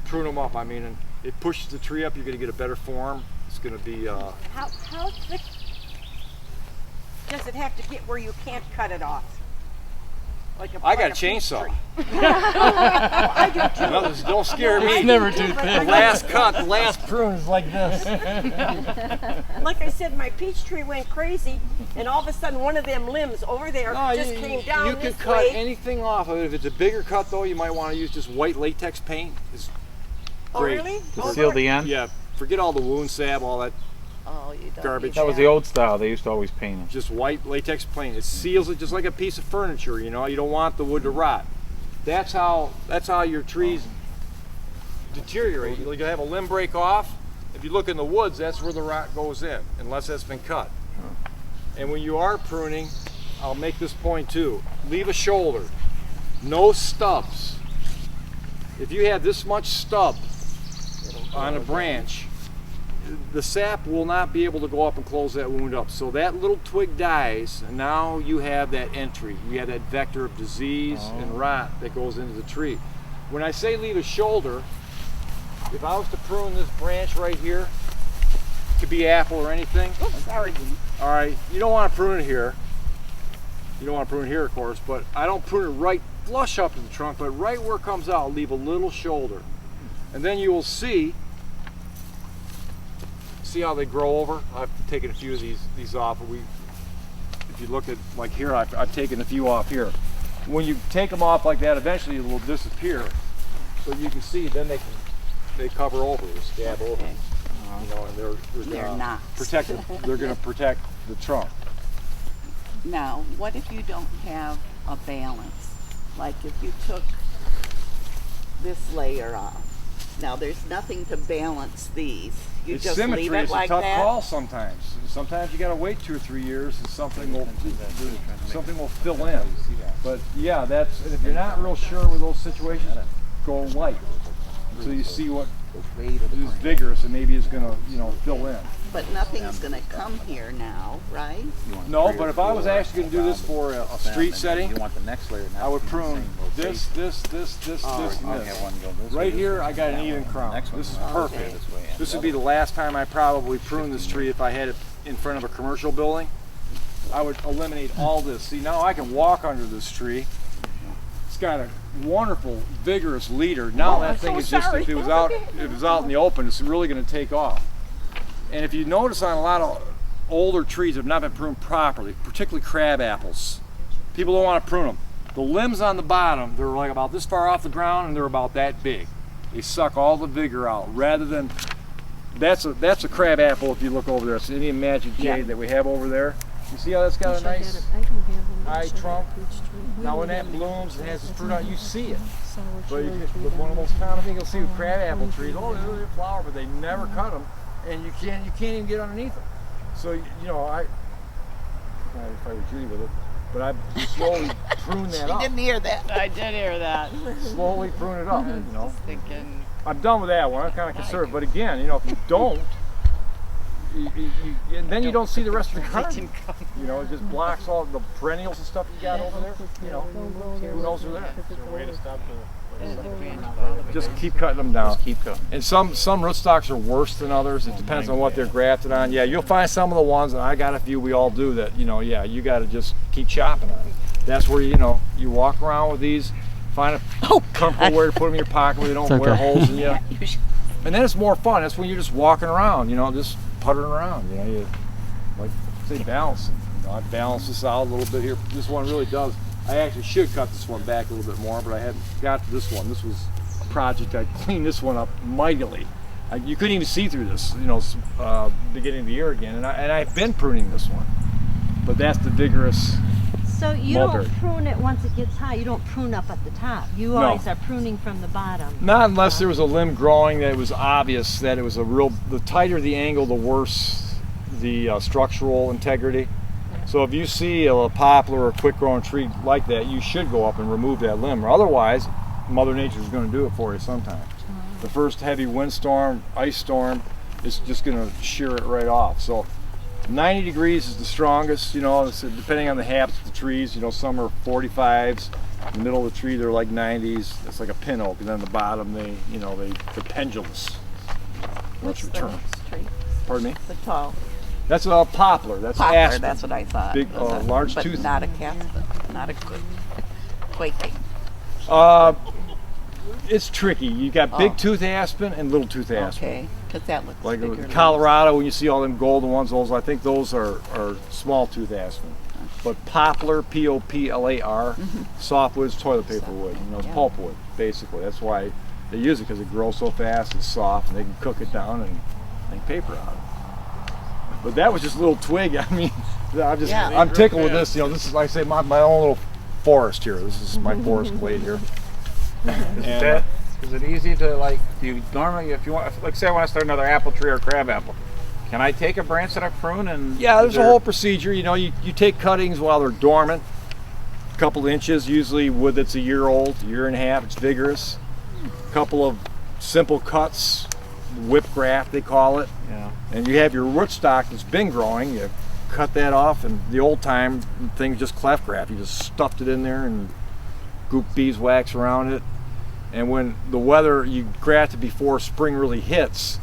S8: prune them up. I mean, and it pushes the tree up. You're going to get a better form. It's going to be.
S5: How thick does it have to get where you can't cut it off? Like
S8: I got a
S5: peach
S8: chainsaw.
S5: tree. I do too.
S8: No, don't scare me.
S5: It's never too
S8: The last cut, the last prune is like this.
S5: Like I said, my peach tree went crazy, and all of a sudden one of them limbs over there just came down
S8: You can
S5: this
S8: cut
S5: way.
S8: anything off of it. If it's a bigger cut though, you might want to use just white latex paint. It's
S5: Oh,
S8: great.
S5: really?
S11: To
S5: Oh,
S11: seal
S5: good.
S11: the end?
S8: Yeah, forget all the wound salve, all that
S7: Oh, you don't
S8: garbage.
S7: need
S11: That was the old style. They used to always paint them.
S8: Just white latex paint. It seals it just like a piece of furniture. You know, you don't want the wood to rot. That's how your trees deteriorate. You'll have a limb break off. If you look in the woods, that's where the rot goes in, unless that's been cut. And when you are pruning, I'll make this point too. Leave a shoulder. No stubs. If you have this much stub on a branch, the sap will not be able to go up and close that wound up. So that little twig dies, and now you have that entry. You have that vector of disease and rot that goes into the tree. When I say leave a shoulder, if I was to prune this branch right here, it could be apple or anything.
S5: Oops, sorry.
S8: All right, you don't want to prune it here. You don't want to prune it here, of course, but I don't prune it right flush up to the trunk, but right where it comes out, I'll leave a little shoulder. And then you will see how they grow over. I've taken a few of these off. If you look at, like here, I've taken a few off here. When you take them off like that, eventually it will disappear. But you can see, then they cover over, they scab over.
S7: Okay.
S8: You know, and they're
S7: They're
S8: gonna
S7: not.
S8: protect they're gonna protect the trunk.
S7: Now, what if you don't have a balance? Like if you took this layer off. Now, there's nothing to balance these. You
S8: It's
S7: just
S8: symmetry.
S7: leave it
S8: It's
S7: like
S8: a tough
S7: that?
S8: call sometimes. Sometimes you gotta wait 2 or 3 years and something will fill in. But yeah, that's, and if you're not real sure with those situations, go light until you see what is vigorous and maybe is gonna, you know, fill in.
S7: But nothing's going to come here now, right?
S8: No, but if I was actually going to do this for a street setting,
S11: You want the next layer.
S8: I would prune this, this, and this. Right here, I got an even crown. This is perfect. This would be the last time I probably prune this tree if I had it in front of a commercial building. I would eliminate all this. See, now I can walk under this tree. It's got a wonderful, vigorous leader. Now that thing is just, if it was out in the open, it's really going to take off. And if you notice on a lot of older trees that have not been pruned properly, particularly crab apples, people don't want to prune them. The limbs on the bottom, they're like about this far off the ground and they're about that big. They suck all the vigor out rather than, that's a crab apple if you look over there. It's an Indian magic jade that we have over there. You see how that's got a nice high trunk? Now when that blooms and has its fruit out, you see it. But with one of those common things you'll see with crab apple trees, oh, they flower, but they never cut them. And you can't even get underneath them. So you know, if I agree with it, but I slowly prune that up.
S7: You didn't hear that.
S4: I did hear that.
S8: Slowly prune it up. You know,
S4: Thinking.
S8: I'm done with that one. I'm kind of conservative. But again, you know, if you don't, then you don't see the rest of the garden. You know, it just blocks all the perennials and stuff you got over there. You know, who knows they're there?
S11: Way to stop the.
S8: Just keep cutting them down.
S11: Just keep cutting.
S8: And some rootstocks are worse than others. It depends on what they're grafted on. Yeah, you'll find some of the ones, and I got a few, we all do that, you know, yeah, you got to just keep chopping on it. That's where, you know, you walk around with these, find a comfortable way to put them in your pocket where they don't wear holes in you. And then it's more fun. That's when you're just walking around, you know, just puttering around. You know, you like say balancing. You know, I balance this out a little bit here. This one really does. I actually should cut this one back a little bit more, but I hadn't got to this one. This was a project. I cleaned this one up mightily. You couldn't even see through this, you know, beginning of the year again. And I've been pruning this one, but that's the vigorous.
S2: So you
S8: mulberry.
S2: don't prune it once it gets high. You don't prune up at the top. You always are pruning from the bottom.
S8: Not unless there was a limb growing that it was obvious that it was a real. The tighter the angle, the worse the structural integrity. So if you see a poplar or a quick-growing tree like that, you should go up and remove that limb. Or otherwise, Mother Nature is going to do it for you sometime. The first heavy windstorm, ice storm, is just going to shear it right off. So 90 degrees is the strongest, you know, depending on the habits of the trees. You know, some are 45s. In the middle of the tree, they're like 90s. It's like a pin oak. And then the bottom, they're pendulous.
S7: What's the tree?
S8: Pardon me?
S7: The tall.
S8: That's a poplar. That's
S7: Poplar,
S8: aspen.
S7: that's what I thought.
S8: Big, large
S7: but
S8: tooth.
S7: not a caspen, not a quaking.
S8: It's tricky. You got big tooth aspen and little tooth aspen.
S7: Okay, because that looks
S8: like
S7: bigger.
S8: Colorado, when you see all them golden ones, I think those are small tooth aspen. But poplar, P-O-P-L-A-R, softwood's toilet paper wood. You know, it's pulpwood, basically. That's why they use it, because it grows so fast, it's soft, and they can cook it down and make paper out of it. But that was just a little twig. I mean, I'm tickled with this. You know, this is, like I say, my own little forest here. This is my forest glade here.
S11: Is it easy to, like, you normally, if you want, like, say I want to start another apple tree or crab apple, can I take a branch that I prune and?
S8: Yeah, there's a whole procedure. You know, you take cuttings while they're dormant, a couple inches, usually wood that's a year old, year and a half, it's vigorous. A couple of simple cuts, whip graft they call it.
S11: Yeah.
S8: And you have your rootstock that's been growing, you cut that off, and the old time thing just cleft graft. You just stuffed it in there and goop beeswax around it. And when the weather, you graft it before spring really hits,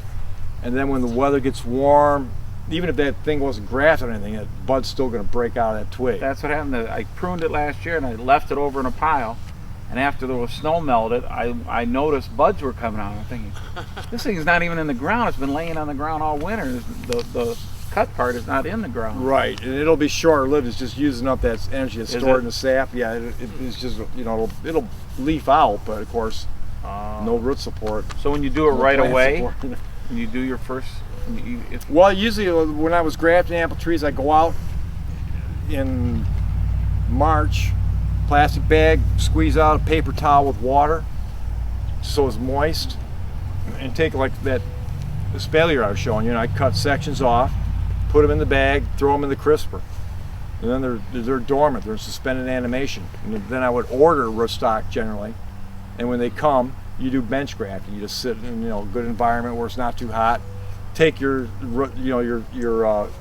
S8: and then when the weather gets warm, even if that thing wasn't grafted or anything, that bud's still going to break out of that twig.
S11: That's what happened. I pruned it last year and I left it over in a pile. And after the snow melted, I noticed buds were coming out. I'm thinking, this thing is not even in the ground. It's been laying on the ground all winter. The cut part is not in the ground.
S8: Right, and it'll be short-lived. It's just using up that energy that's stored in the sap. Yeah, it's just, you know, it'll leaf out, but of course,
S12: No root support.
S11: So when you do it
S12: No
S11: right
S12: plant
S11: away,
S12: support.
S11: when you do your first,
S12: Well, usually when I was grafting apple trees, I go out in March, plastic bag, squeeze out a paper towel with water so it's moist, and take like that espalier I was showing you, and I cut sections off, put them in the bag, throw them in the crisper. And then they're dormant, they're suspended animation. And then I would order rootstock generally, and when they come, you do bench grafting. You just sit in a good environment where it's not too hot. Take your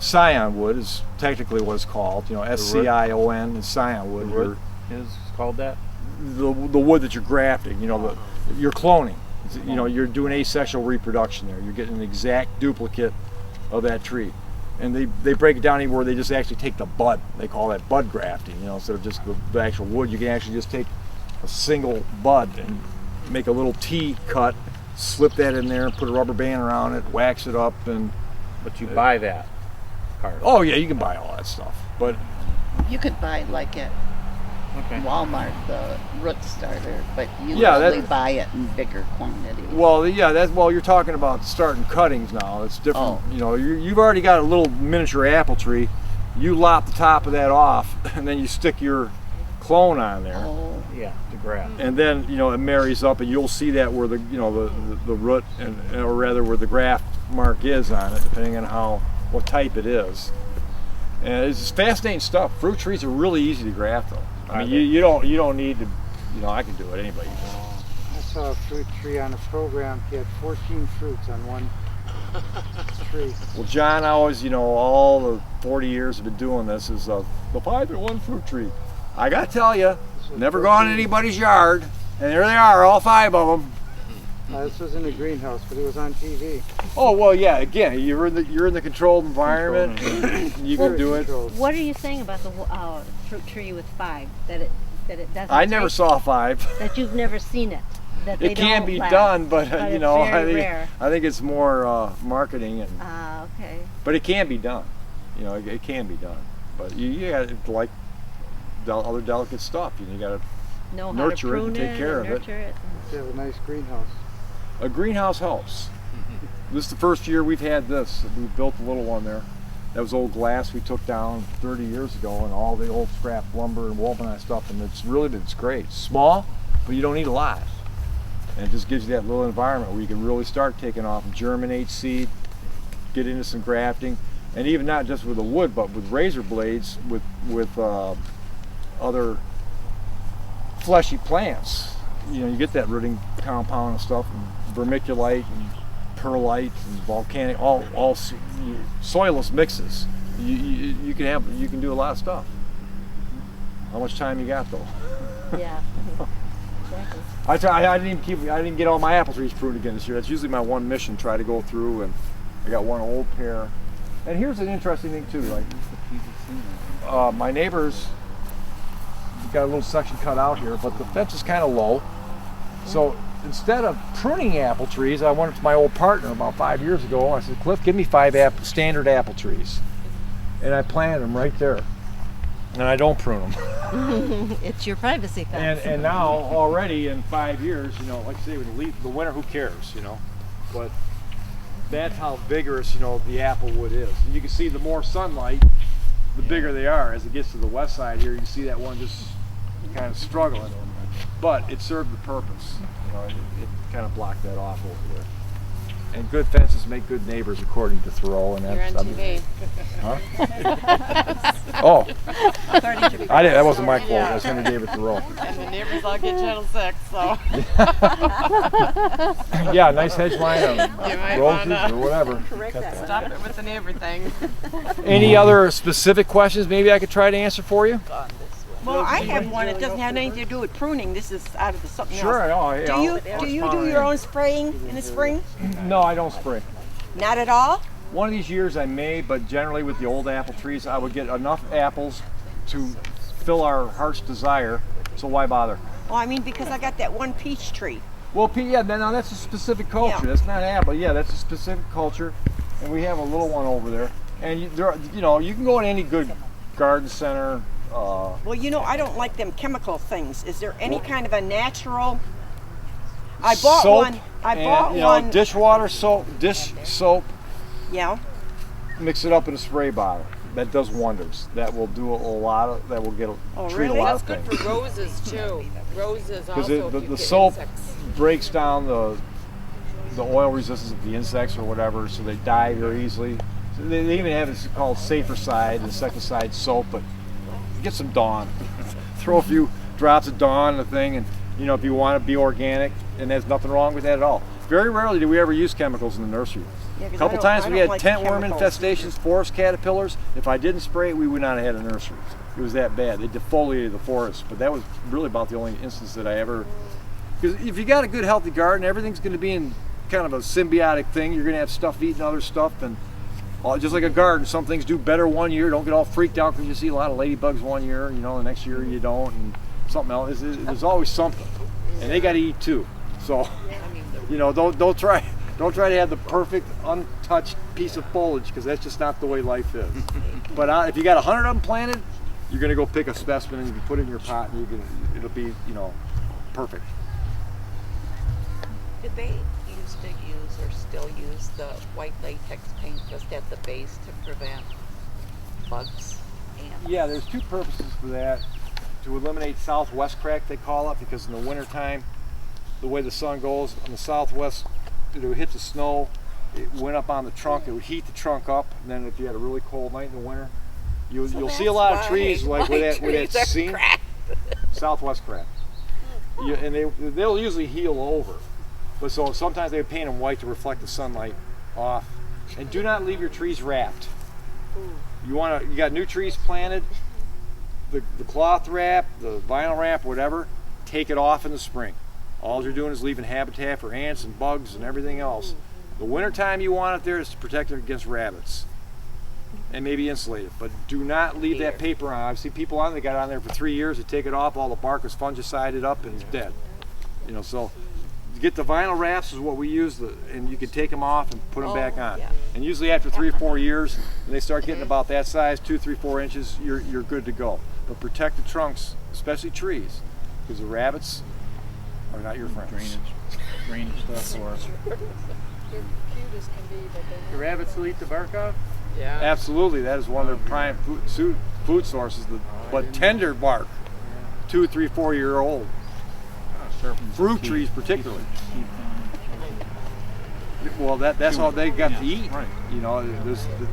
S12: scion wood is technically what it's called. SCION is scion wood.
S11: the root is called that?
S12: The wood that you're grafting. You're cloning. You're doing asexual reproduction there. You're getting an exact duplicate of that tree. And they break it down where they just actually take the bud. They call that bud grafting. Instead of just the actual wood, you can actually just take a single bud and make a little T cut, slip that in there, put a rubber band around it, wax it up, and.
S11: But you buy that part.
S12: Oh yeah, you can buy all that stuff. But
S7: you could buy like at Walmart the root starter, but you
S12: Yeah,
S7: usually buy it in bigger quantities.
S12: Well, yeah, you're talking about starting cuttings now. It's different. You've already got a little miniature apple tree. You lop the top of that off, and then you stick your clone on there.
S7: Oh.
S11: Yeah, to graft.
S12: And then it marries up, and you'll see that where the root or rather where the graft mark is on it, depending on what type it is. And it's fascinating stuff. Fruit trees are really easy to graft, though. I mean, you don't need to. I can do it. Anybody can do it.
S3: I saw a fruit tree on a program. He had 14 fruits on one tree.
S12: Well, John always, all the 40 years I've been doing this is the 5-in-1 fruit tree. I gotta tell you, never gone in anybody's yard, and there they are, all 5 of them.
S3: This was in a greenhouse, but it was on TV.
S12: Oh well, yeah. Again, you're in the controlled environment. You can do it.
S2: What are you saying about the fruit tree with 5? That it doesn't.
S12: I never saw 5.
S2: That you've never seen it. That
S12: It can be done, but
S2: it's very rare.
S12: I think it's more marketing and.
S2: Okay.
S12: But it can be done. It can be done. But you got like other delicate stuff. You got to nurture it and take care of it.
S3: You have a nice greenhouse.
S12: A greenhouse helps. This is the first year we've had this. We built a little one there. That was old glass we took down 30 years ago, and all the old scrap lumber and wovenized stuff, and it's great. It's small, but you don't need a lot. And it just gives you that little environment where you can really start taking off and germinate seed, get into some grafting, and even not just with the wood, but with razor blades, with other fleshy plants. You get that rooting compound and stuff, and vermiculite and perlite and volcanic, all soilless mixes. You can do a lot of stuff. How much time you got though?
S2: Yeah. Exactly.
S12: I didn't get all my apple trees pruned again this year. That's usually my one mission. Try to go through, and I got one old pair. And here's an interesting thing too. Like my neighbors got a little section cut out here, but the fence is kind of low. So instead of pruning apple trees, I went to my old partner about 5 years ago. I said, Cliff, give me 5 standard apple trees. And I planted them right there. And I don't prune them.
S2: It's your privacy fence.
S12: And now already in 5 years, like I say, with the winter, who cares, But that's how vigorous, the apple wood is. And you can see the more sunlight, the bigger they are. As it gets to the west side here, you see that one just kind of struggling. But it served the purpose. It kind of blocked that off over there. And good fences make good neighbors, according to Thoreau. And
S4: You're on TV.
S12: Huh? Oh, that wasn't my quote. That was Henry David Thoreau.
S4: And the neighbors all get Channel 6, so.
S12: Yeah, nice hedge line of roses or whatever.
S4: Stop it with the neighbor thing.
S12: Any other specific questions maybe I could try to answer for you?
S5: Well, I have one. It doesn't have anything to do with pruning. This is out of something
S12: Sure,
S5: else.
S12: yeah.
S5: Do you do your own spraying in the spring?
S12: No, I don't spray.
S5: Not at all?
S12: One of these years I may, but generally with the old apple trees, I would get enough apples to fill our heart's desire, so why bother?
S5: Well, I mean, because I got that one peach tree.
S12: Well, yeah, now that's a specific culture.
S5: Yeah.
S12: That's not apple. Yeah, that's a specific culture, and we have a little one over there. And you can go in any good garden center.
S5: Well, I don't like them chemical things. Is there any kind of a natural I bought
S12: soap
S5: one. I
S12: and,
S5: bought
S12: you know,
S5: one.
S12: dishwater soap, dish soap.
S5: Yeah.
S12: Mix it up in a spray bottle. That does wonders. That will do a lot of. That will treat
S5: really?
S12: a lot
S4: That's
S12: of
S4: good
S12: things.
S4: for roses too. Roses
S12: Because
S4: also. if you
S12: the
S4: get
S12: soap
S4: insects.
S12: breaks down the oil resistance of the insects or whatever, so they die very easily. So they even have this called safer side, insecticide soap, but get some Dawn. Throw a few drops of Dawn in the thing, and you know, if you want to be organic, and there's nothing wrong with that at all. Very rarely do we ever use chemicals in the nursery.
S5: Yeah,
S12: A
S5: 'cause
S12: couple
S5: I
S12: times
S5: don't
S12: we had
S5: like
S12: tentworm
S5: chemicals.
S12: infestations, forest caterpillars. If I didn't spray it, we would not have had a nursery. It was that bad. They defoliated the forest, but that was really about the only instance that I ever. Because if you got a good, healthy garden, everything's going to be in kind of a symbiotic thing. You're going to have stuff eating other stuff, and just like a garden, some things do better one year. Don't get all freaked out because you see a lot of ladybugs one year, you know, the next year you don't, and something else. There's always something, and they got to eat too. So, you know, don't try to have the perfect untouched piece of foliage, because that's just not the way life is. But if you got 100 of them planted, you're going to go pick a specimen and you can put it in your pot, and it'll be, you know, perfect.
S7: Did they used to use or still use the white latex paint just at the base to prevent bugs?
S12: Yeah, there's two purposes for that. To eliminate southwest crack, they call it, because in the wintertime, the way the sun goes on the southwest, it would hit the snow, it went up on the trunk, it would heat the trunk up, and then if you had a really cold night in the winter, you'll see a lot of trees like with that seam. Southwest crack. And they'll usually heal over. But so sometimes they would paint them white to reflect the sunlight off. And do not leave your trees wrapped. You got new trees planted, the cloth wrap, the vinyl wrap, whatever, take it off in the spring. All you're doing is leaving habitat for ants and bugs and everything else. The winter time you want it there is to protect it against rabbits and maybe insulate it. But do not leave that paper on. I've seen people on, they got it on there for 3 years, they take it off, all the bark is fungicided up and it's dead. You know, so get the vinyl wraps is what we use, and you can take them off and put them back on.
S7: Yeah.
S12: And usually after 3 or 4 years, when they start getting about that size, 2, 3, 4 inches, you're good to go. But protect the trunks, especially trees, because the rabbits are not your friends.
S11: Drainage stuff, or
S4: They're cute as can be, but
S11: the rabbits will eat the bark off.
S4: yeah.
S12: Absolutely, that is one of their prime food sources. But tender bark, 2, 3, 4 year old. Fruit trees particularly. Well, that's all they got to eat.
S11: Right.
S12: You know,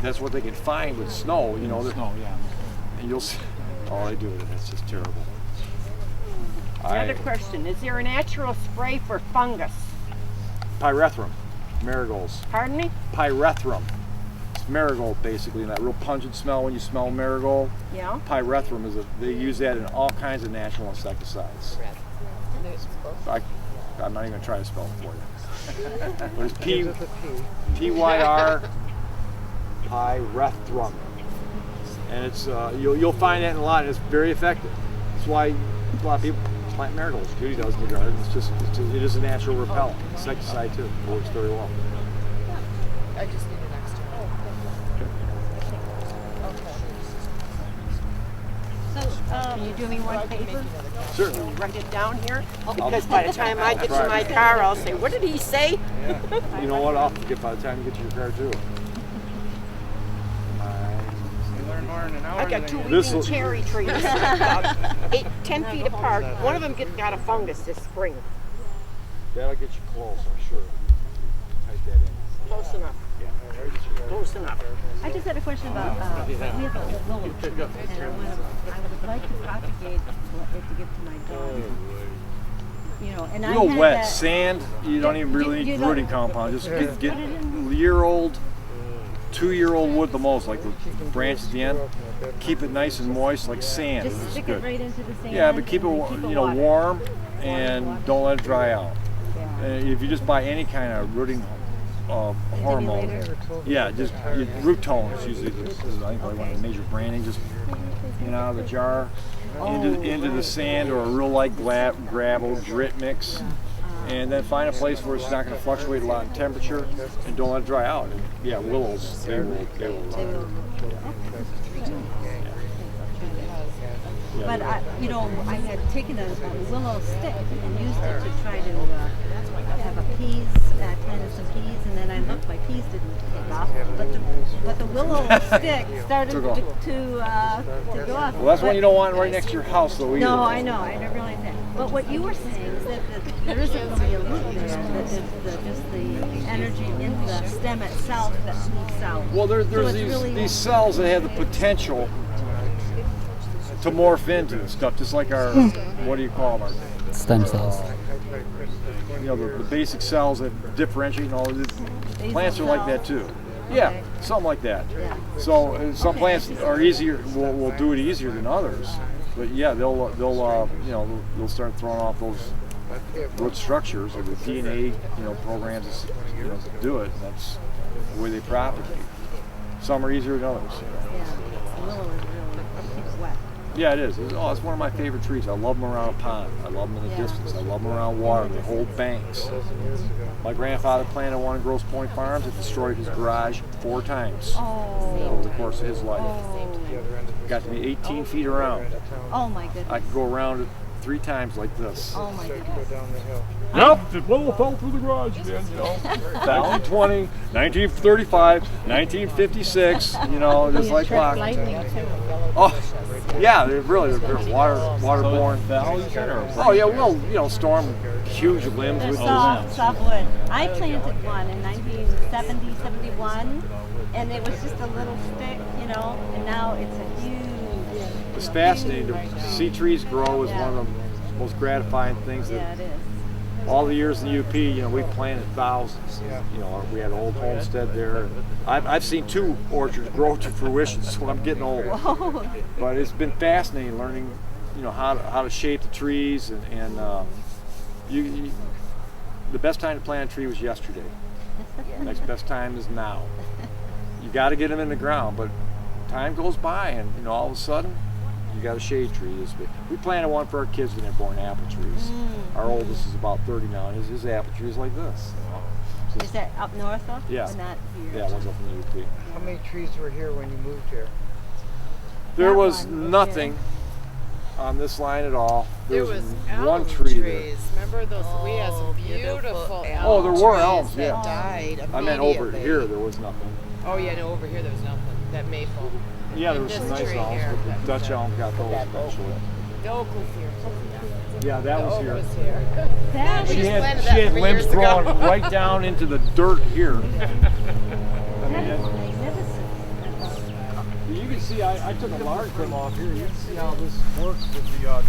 S12: that's what they can find with snow. You know,
S11: Snow, yeah.
S12: and you'll see all they do with it. It's just terrible.
S5: Another question: is there a natural spray for fungus?
S12: Pyrethrum, marigolds.
S5: Pardon me?
S12: Pyrethrum. It's marigold basically, and that real pungent smell when you smell marigold.
S5: Yeah.
S12: Pyrethrum they use that in all kinds of natural insecticides. I'm not even gonna try to spell it for you. But it's P-Y-R, pyrethrum, and it's you'll find that in a lot. And it's very effective. That's why a lot of people plant marigolds. Judy does in the garden. It is a natural repellent, insecticide too. It works very well.
S4: I just need an extra.
S5: Can you do me one favor?
S12: Certainly.
S5: Write it down here, because by the time I get to my car, I'll say, "What did he say?"
S12: You know what? I'll forget by the time you get to your car too.
S11: You learn more in an hour.
S5: I got two
S12: This'll-
S5: weeping cherry trees, about 10 feet apart. One of them got a fungus this spring.
S12: That'll get you close, I'm sure. Type that in.
S5: Close enough. Close enough.
S2: I just had a question about, we have a willow tree, and I would like to propagate it to give to my dog. You know, and I
S12: Real
S2: had
S12: wet
S2: that-
S12: sand. You don't even really
S2: You
S12: need
S2: don't-
S12: rooting compound. Just get
S2: Put it in-
S12: year-old, 2-year-old wood the most, like the branch at the end. Keep it nice and moist, like sand.
S2: Just
S12: It's
S2: stick
S12: good.
S2: it right into the sand.
S12: Yeah, but keep it
S2: and then water.
S12: warm, and don't let it dry out.
S2: Yeah.
S12: And if you just buy any kind of rooting hormone, yeah, just root tone is usually I think one of the major branding. Just out of the jar into the sand or a real light gravel grit mix, and then find a place where it's not going to fluctuate a lot in temperature, and don't let it dry out. And, yeah, willows they will.
S2: But I had taken a willow stick and used it to try to have a peas, planted some peas, and then I looked, my peas didn't take off, but the willow stick started to go off.
S12: Well, that's one you don't want right next to your house, though. Either.
S2: No, I know, I never realized that. But what you were saying is that there isn't really a root there, that it's just the energy in the stem itself that moves out.
S12: Well, there's
S2: So it's
S12: these,
S2: really-
S12: these cells that have the potential to morph into this stuff, just like our, what do you call them?
S1: Stem cells.
S12: You know, the basic cells that differentiate and all this.
S2: Basal
S12: Plants are like that
S2: cells.
S12: too. Yeah,
S2: Okay.
S12: something like that.
S2: Yeah.
S12: So some
S2: Okay.
S12: plants are easier, will do it easier than others. But yeah, they'll start throwing off those root structures or the DNA, programs to do it. And that's the way they propagate. Some are easier than others.
S2: Yeah, the willow is really, keeps it wet.
S12: Yeah, it is. It's one of my favorite trees. I love them around a pond. I love them in the distance. I love them around water. They hold banks. My grandfather planted one in Grosse Pointe Farms. It destroyed his garage 4 times over the course of his life. It got to be 18 feet around.
S2: Oh my goodness.
S12: I could go around it 3 times like this.
S2: Oh my goodness.
S12: Nope, the willow fell through the garage again, 1920, 1935, 1956, just like clock. Oh, yeah, they're waterborne. Oh yeah, well, storm huge limbs with those.
S2: Softwood. I planted one in 1970, 71, and it was just a little stick, and now it's a huge.
S12: It's fascinating to see trees grow is one of the most gratifying things.
S2: Yeah, it is.
S12: All the years in the UP, we planted thousands. We had an old homestead there. I've seen 2 orchards grow to fruition, so I'm getting old.
S2: Whoa.
S12: But it's been fascinating learning, how to shape the trees and the best time to plant a tree was yesterday. Next best time is now. You got to get them in the ground, but time goes by, and all of a sudden, you got a shade tree this big. We planted one for our kids when they're born, apple trees. Our oldest is about 30 now, and his apple tree is like this.
S2: Is that up north though?
S12: Yeah.
S2: Or not here?
S12: Yeah, one's up in the UP.
S3: How many trees were here when you moved here?
S12: There
S2: That
S12: was
S2: one was
S12: nothing on this line at all.
S4: There
S12: was
S4: was
S12: one
S4: elm
S12: tree there.
S4: trees. Remember those? We had some beautiful elm
S12: Oh, there were
S4: trees
S12: elms,
S4: that
S12: yeah.
S4: died
S12: I meant over
S4: immediately.
S12: here there was nothing.
S4: Oh yeah, no, over here there was nothing. That maple.
S12: Yeah, there
S4: And
S12: was some
S4: this
S12: nice
S4: tree
S12: elms,
S4: here,
S12: but the Dutch elm got those eventually.
S4: The oak was here.
S12: Yeah, that
S4: The
S12: was
S4: oak
S12: here.
S4: was here.
S2: That
S4: We
S12: She
S4: just
S12: had
S4: planted that 3
S12: limbs
S4: years ago.
S12: growing right down into the dirt here.
S2: is magnificent.
S12: You can see I took a large trim off here. You can see how this works with the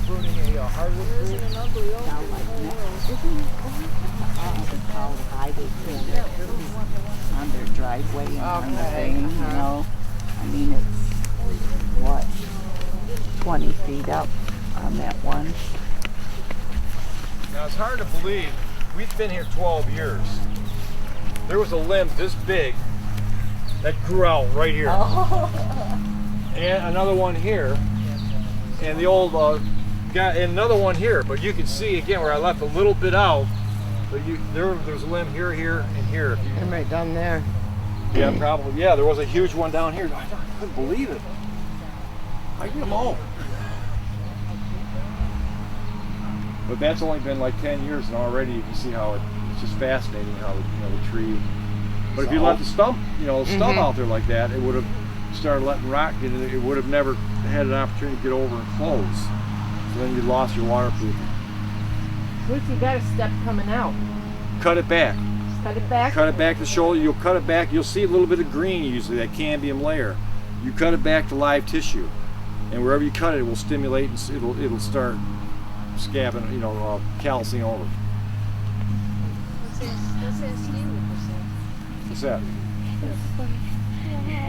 S12: pruning a hardwood tree.
S7: On their driveway and on the thing, I mean, it's, 20 feet up on that one.
S12: Now it's hard to believe, we've been here 12 years. There was a limb this big that grew out right here. And another one here. And the old got another one here, but you can see again where I left a little bit out. But there's a limb here, and here.
S5: And right down there.
S12: Yeah, probably. Yeah, there was a huge one down here. I couldn't believe it. I get them all. But that's only been like 10 years, and already you can see how it's just fascinating how the tree. But if you left the stump, out there like that, it would have started letting rock get in. It would have never had an opportunity to get over and close. So then you lost your waterproofing.
S5: What if you got a step coming out?
S12: Cut it back.
S5: Cut it back?
S12: Cut it back to the shoulder. You'll cut it back. You'll see a little bit of green usually, that cambium layer. You cut it back to live tissue, and wherever you cut it, it will stimulate and it'll start scabbing, calcing over. What's that?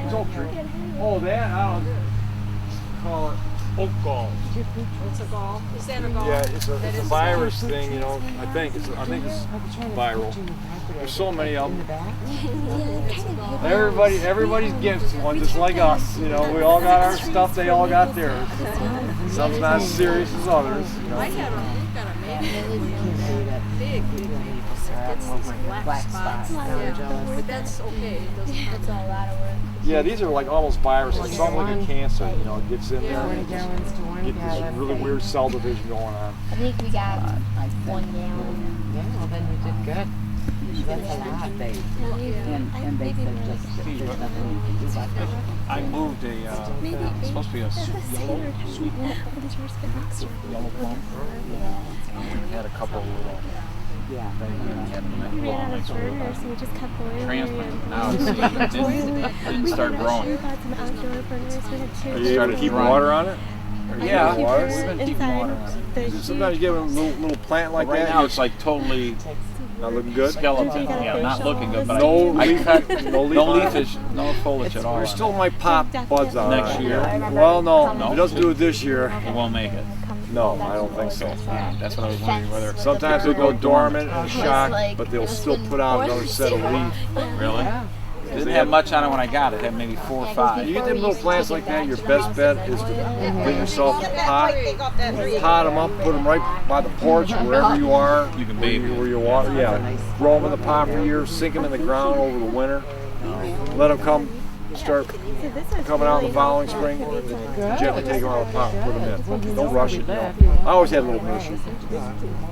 S12: It's oak tree. Oh, that I don't call it oak gall.
S4: What's a gall? Is that a gall?
S12: Yeah, it's a virus thing, I think it's viral. There's so many of them. Everybody's gets one, just like us. We all got our stuff. They all got theirs. Some's not as serious as others.
S4: I got a maple. Big maple.
S2: gets these black spots.
S13: But that's okay. It doesn't. That's a lot of work.
S12: Yeah, these are like almost viruses. It's almost like a cancer. You know, it gets in there and get this really weird cell division going on.
S13: I think we got 1 gallon.
S4: Yeah, well then you did good. That's a lot, babe.
S7: And they said just there's nothing you can do about it.
S11: I moved it's supposed to be a yellow sweet yellow plum. We had a couple little.
S7: Yeah.
S13: We ran out of burners, so we just kept boiling.
S11: Transplant. Now it didn't start growing.
S13: We got some outdoor burners. We had 2.
S12: Are you able to keep water on it?
S11: Yeah,
S12: water?
S11: we've been keeping water on it.
S12: Sometimes you get a little plant like
S11: Right
S12: that.
S11: now it's like totally
S12: Not looking good.
S11: skeleton. Yeah, not looking good. But
S12: No
S11: I
S12: leaf-
S11: cut
S12: no leaf
S11: no
S12: on it?
S11: leafage, no foliage at all.
S12: We
S11: on
S12: still
S11: it.
S12: might pop buds on
S11: Next
S12: it.
S11: year.
S12: Well, no,
S11: No.
S12: it doesn't do it this year.
S11: It won't make it.
S12: No, I don't think so.
S11: Yeah, that's what I was wondering whether.
S12: Sometimes they'll go dormant and shock, but they'll still put out another set of leaves.
S11: Really? It didn't have much on it when I got it. It had maybe 4 or 5.
S12: You get them little plants like that, your best bet is to get yourself a pot, pot them up, put them right by the porch, wherever you are,
S11: You can
S12: where
S11: baby
S12: you, where you water. Yeah, grow them in the pot for years, sink them in the ground over the winter, let them come, start coming out in the following spring, gently take them out of the pot and put them in. Don't rush it, you know. I always had a little nursery,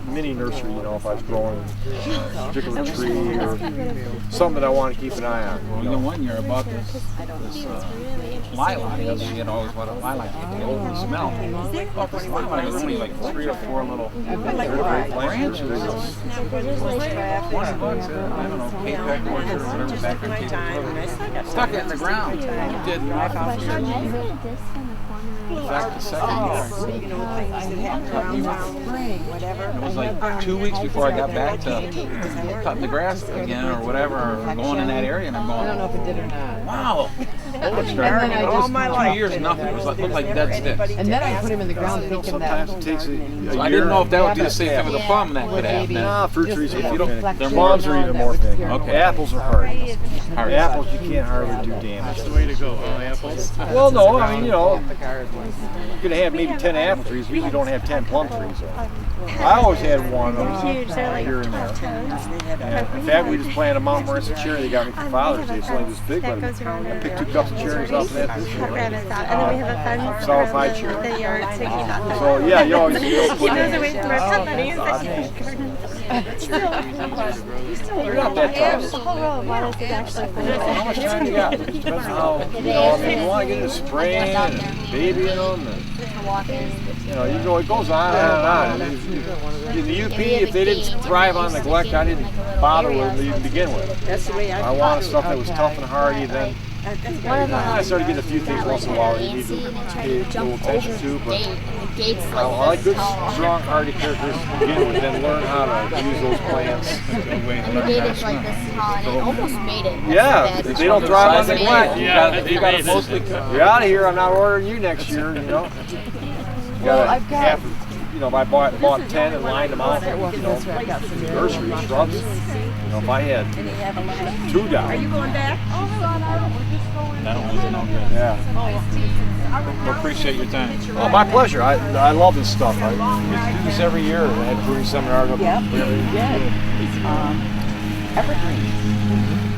S12: mini nursery, you know, if I was growing a particular tree or something that I want to keep an eye on.
S11: Well, you know, one year I bought this lilac. You had always wanted a lilac. They over the smell. I bought this lilac. It was only like 3 or 4 little branches. $20 I don't know, K-Pack orchard or whatever back there. Stuck it in the ground. It did nothing. Back to second year. It was like 2 weeks before I got back to cutting the grass again or whatever, or going in that area, and I'm going,
S4: I don't know if it did or not.
S11: wow.
S4: All my
S11: life. 2 years, nothing. It was like, looked like dead sticks.
S4: And then I put him in the ground thinking that.
S12: Sometimes it takes a year.
S11: So I didn't know if that would do the same thing with a plum that could happen.
S12: Nah, fruit trees are
S11: If you
S12: more
S11: don't-
S12: finicky.
S11: they're
S12: Plums are even more finicky.
S11: Okay.
S12: Apples are hard.
S11: Hard.
S12: Apples you can't hardly do damage.
S10: That's the way to go. Apples.
S12: Well, no, I mean, you know, you're gonna have maybe 10 apple trees. You usually don't have 10 plum trees. I always had one
S13: Huge. They're like
S12: here and
S13: 12
S12: there.
S13: tones.
S12: And in fact, we just planted a Mount Morrison cherry they got me for Father's Day. It's only this big, but I picked 2 cups of cherries off of that this year.
S13: Rabbits out. And then we have a fence
S12: Sour
S13: around
S12: pie cherry.
S13: the yard to keep out the
S12: So yeah, you always
S13: He
S12: put
S13: goes away from our pet bunnies.
S12: You're not that tough.
S13: The whole row of lettuce is actually full of
S12: How much time you got? Depends on how, you know, I mean, you want to get into spraying and babying them, and, you know, you go, it goes on and on. In the UP, if they didn't thrive on neglect, I didn't bother with them to even begin with.
S5: That's the way
S12: I wanted stuff that was tough and hardy, then I started getting a few things once in a while that you need to pay a little attention to, but I like good, strong, hardy characteristics to begin with, then learn how to use those plants.
S13: The gate is like this tall, and it almost made it.
S12: Yeah, if they don't thrive on neglect,
S11: You got to mostly
S12: you're out of here. I'm not ordering you next year, you know. You gotta have, you know, if I bought 10 and lined them out, you know, nursery shrubs. You know, if I had 2 down.
S5: Are you going back?
S11: That was no good.
S12: Yeah.
S11: I appreciate your time.
S12: Oh, my pleasure. I love this stuff. I do this every year. I had pruning seminars.
S7: Yep. Evergreen.